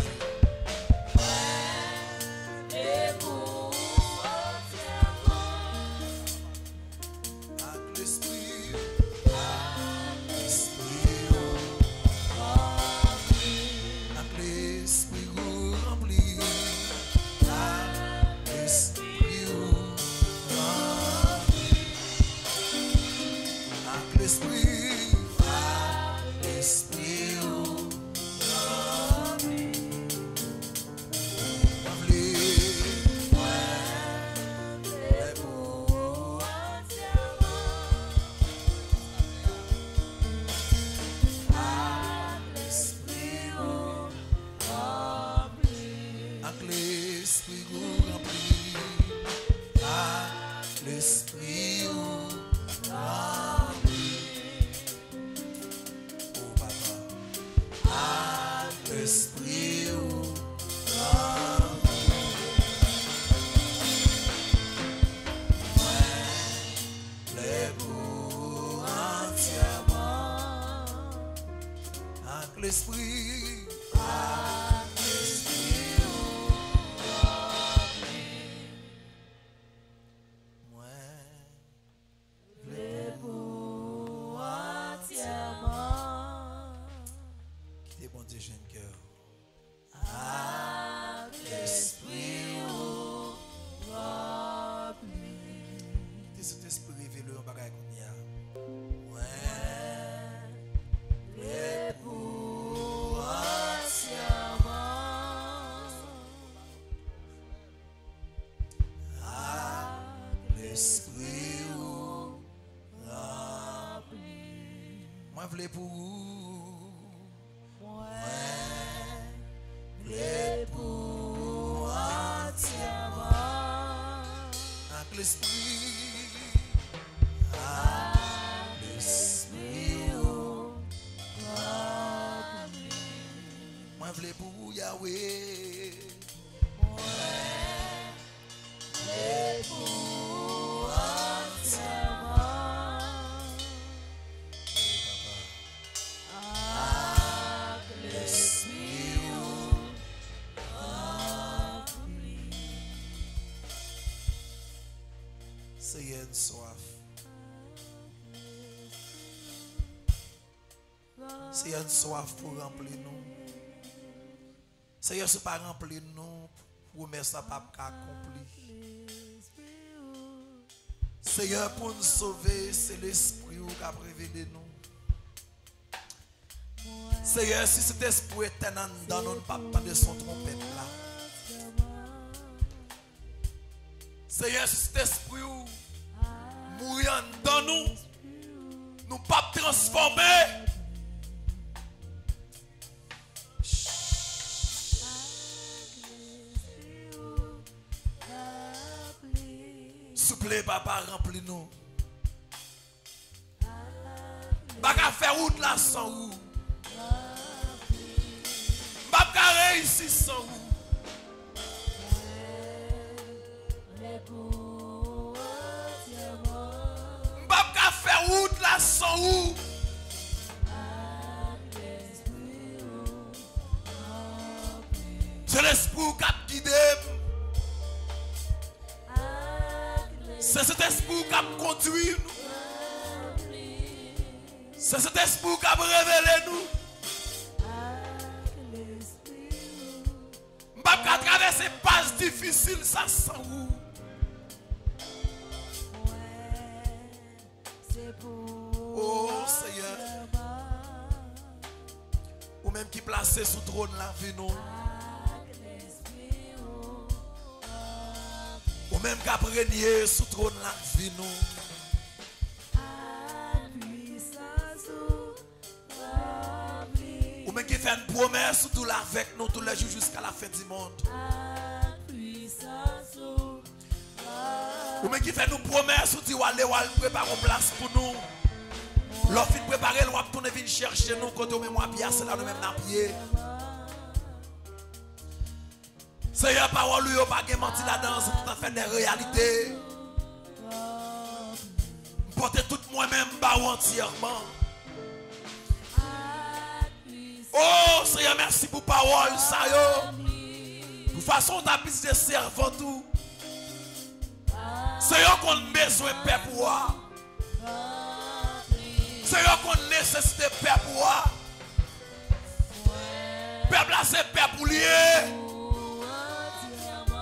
Voulez pour moi, voulez pour entièrement, avec l'esprit, moi voulez pour Yahweh, voulez pour entièrement. Seigneur, soif. Seigneur, soif pour remplir nous. Seigneur, ce n'est pas remplir nous, promesse ça pas accompli. Seigneur, pour nous sauver, c'est l'esprit qui a révélé nous. Seigneur, si cet esprit est dans nous, pas de son trompette là. Seigneur, si cet esprit mourant dans nous, nous pas transformer. Souple, papa, remplis-nous. Baga faire route là sans vous. Baga réussir sans vous. Baga faire route là sans vous. C'est l'esprit qui a guidé. C'est cet esprit qui a conduit nous. C'est cet esprit qui a révélé nous. Je ne vais pas traverser des passes difficiles ça sans vous. Oh Seigneur. Ou même qui placé sous trône la vie nous. Ou même qui a régné sous trône la vie nous. Ou même qui fait une promesse tout là avec nous tous les jours jusqu'à la fin du monde. Ou même qui fait une promesse ou dit aller préparer une place pour nous. L'offre de préparer, l'on va tourner venir chercher nous quand on met moi pied, c'est là nous même dans pied. Seigneur, parole, lui, pas de mentir là-dedans, c'est tout à fait des réalités. Porter tout moi-même, entièrement. Oh, Seigneur, merci pour parole, ça yo. Pour façon d'habiter de servant tout. Seigneur, qu'on a besoin de paix pour moi. Seigneur, qu'on a nécessité de paix pour moi. Peuple là, c'est paix pour lui.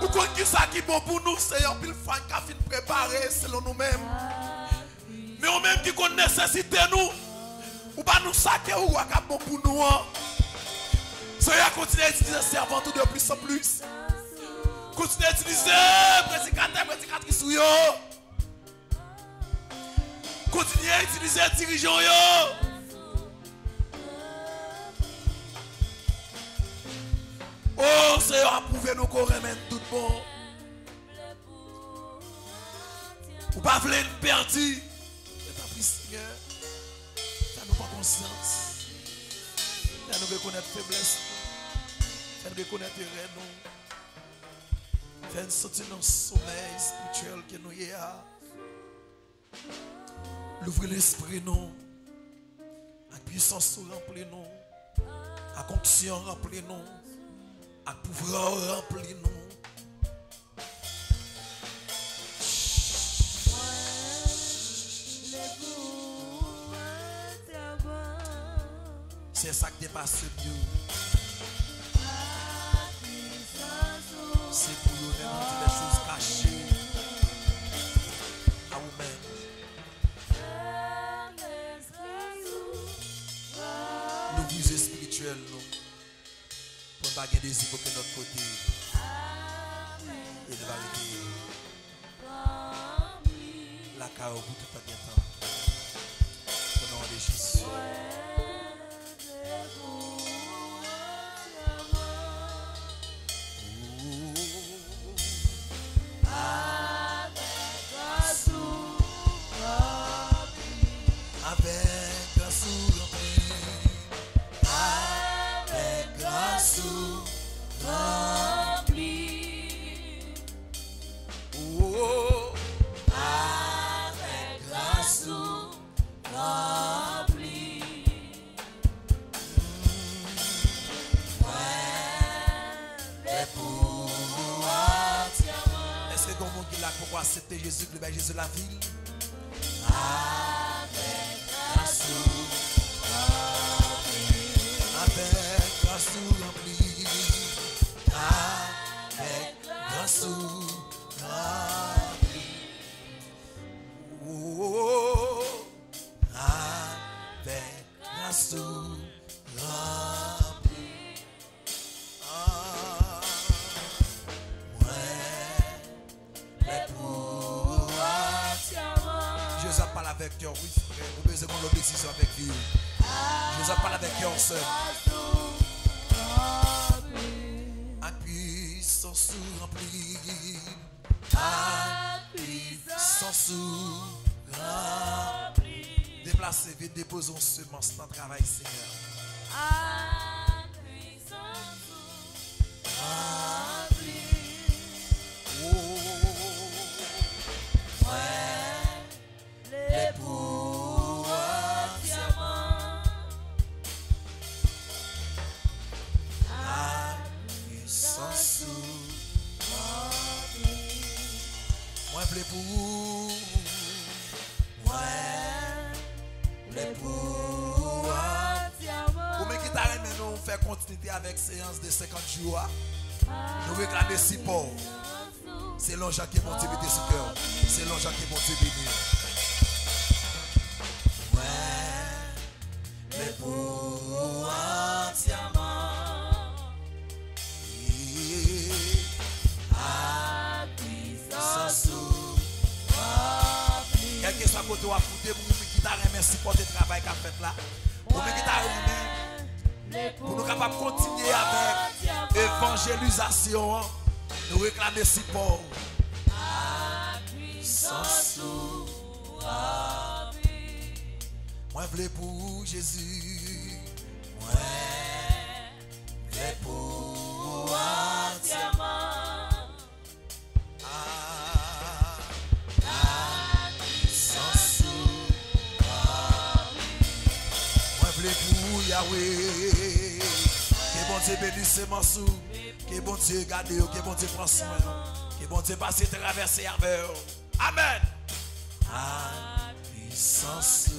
Ou qu'on qui ça qui est bon pour nous, Seigneur, puis le fan qui a fini préparer selon nous-mêmes. Mais on même qui qu'on nécessité nous. Ou pas nous saquer ou quoi bon pour nous. Seigneur, continue à utiliser servant tout de plus en plus. Continue à utiliser prédicateur, prédicatrice ou yo. Continue à utiliser dirigeant yo. Oh Seigneur, approuvez nous qu'on remède tout bon. Ou pas vouloir une perdue. Seigneur, ça nous prend conscience. Ça nous reconnaître faiblesse. Ça nous reconnaître erreur nous. Fais nous sortir dans le sommeil spirituel que nous y a. L'ouvrir l'esprit nous. La puissance remplit nous. La conction remplit nous. La pouvoir remplit nous. C'est ça qui dépasse Dieu. C'est pour nous démontrer des choses cachées à vous-même. Nous viser spirituel, nous. Pour ne pas gagner des époques de notre côté. Et de vérité. La carrière au bout tout à bien temps. Au nom de Jésus. Pourquoi c'était Jésus, le Père Jésus la ville? Avec grâce remplie, avec grâce remplie, oh, avec grâce remplie. Je parle avec cœur, oui frère. Vous besoin qu'on l'obéisse avec lui. Je parle avec cœur seul. À puissance remplie. À puissance remplie. Déplacez, vite, déposons semence dans le travail, Seigneur. À puissance remplie. Oh. Les pouvoirs diamants à puissance moi les pouvoirs diamants pour qui t'a remis nous faire continuité avec séance de 50 jours nous réclamer si pauvres c'est l'ange qui est monté de ce cœur c'est l'ange qui est monté béni. Les pouvoirs entièrement à puissance quel que soit côté ou à foutre pour qui t'a remis supporter le travail qu'a fait là pour qui t'a remis pour nous capables de continuer avec évangélisation nous réclamer support à puissance Moi vle pour Jésus. Moi vle pour entièrement. Puissance. Moi vle pour Yahweh. Que bon Dieu bénisse ce morceau. Que bon Dieu garde, que bon Dieu prend soin. Que bon Dieu passe traverser avec. Amen. Puissance.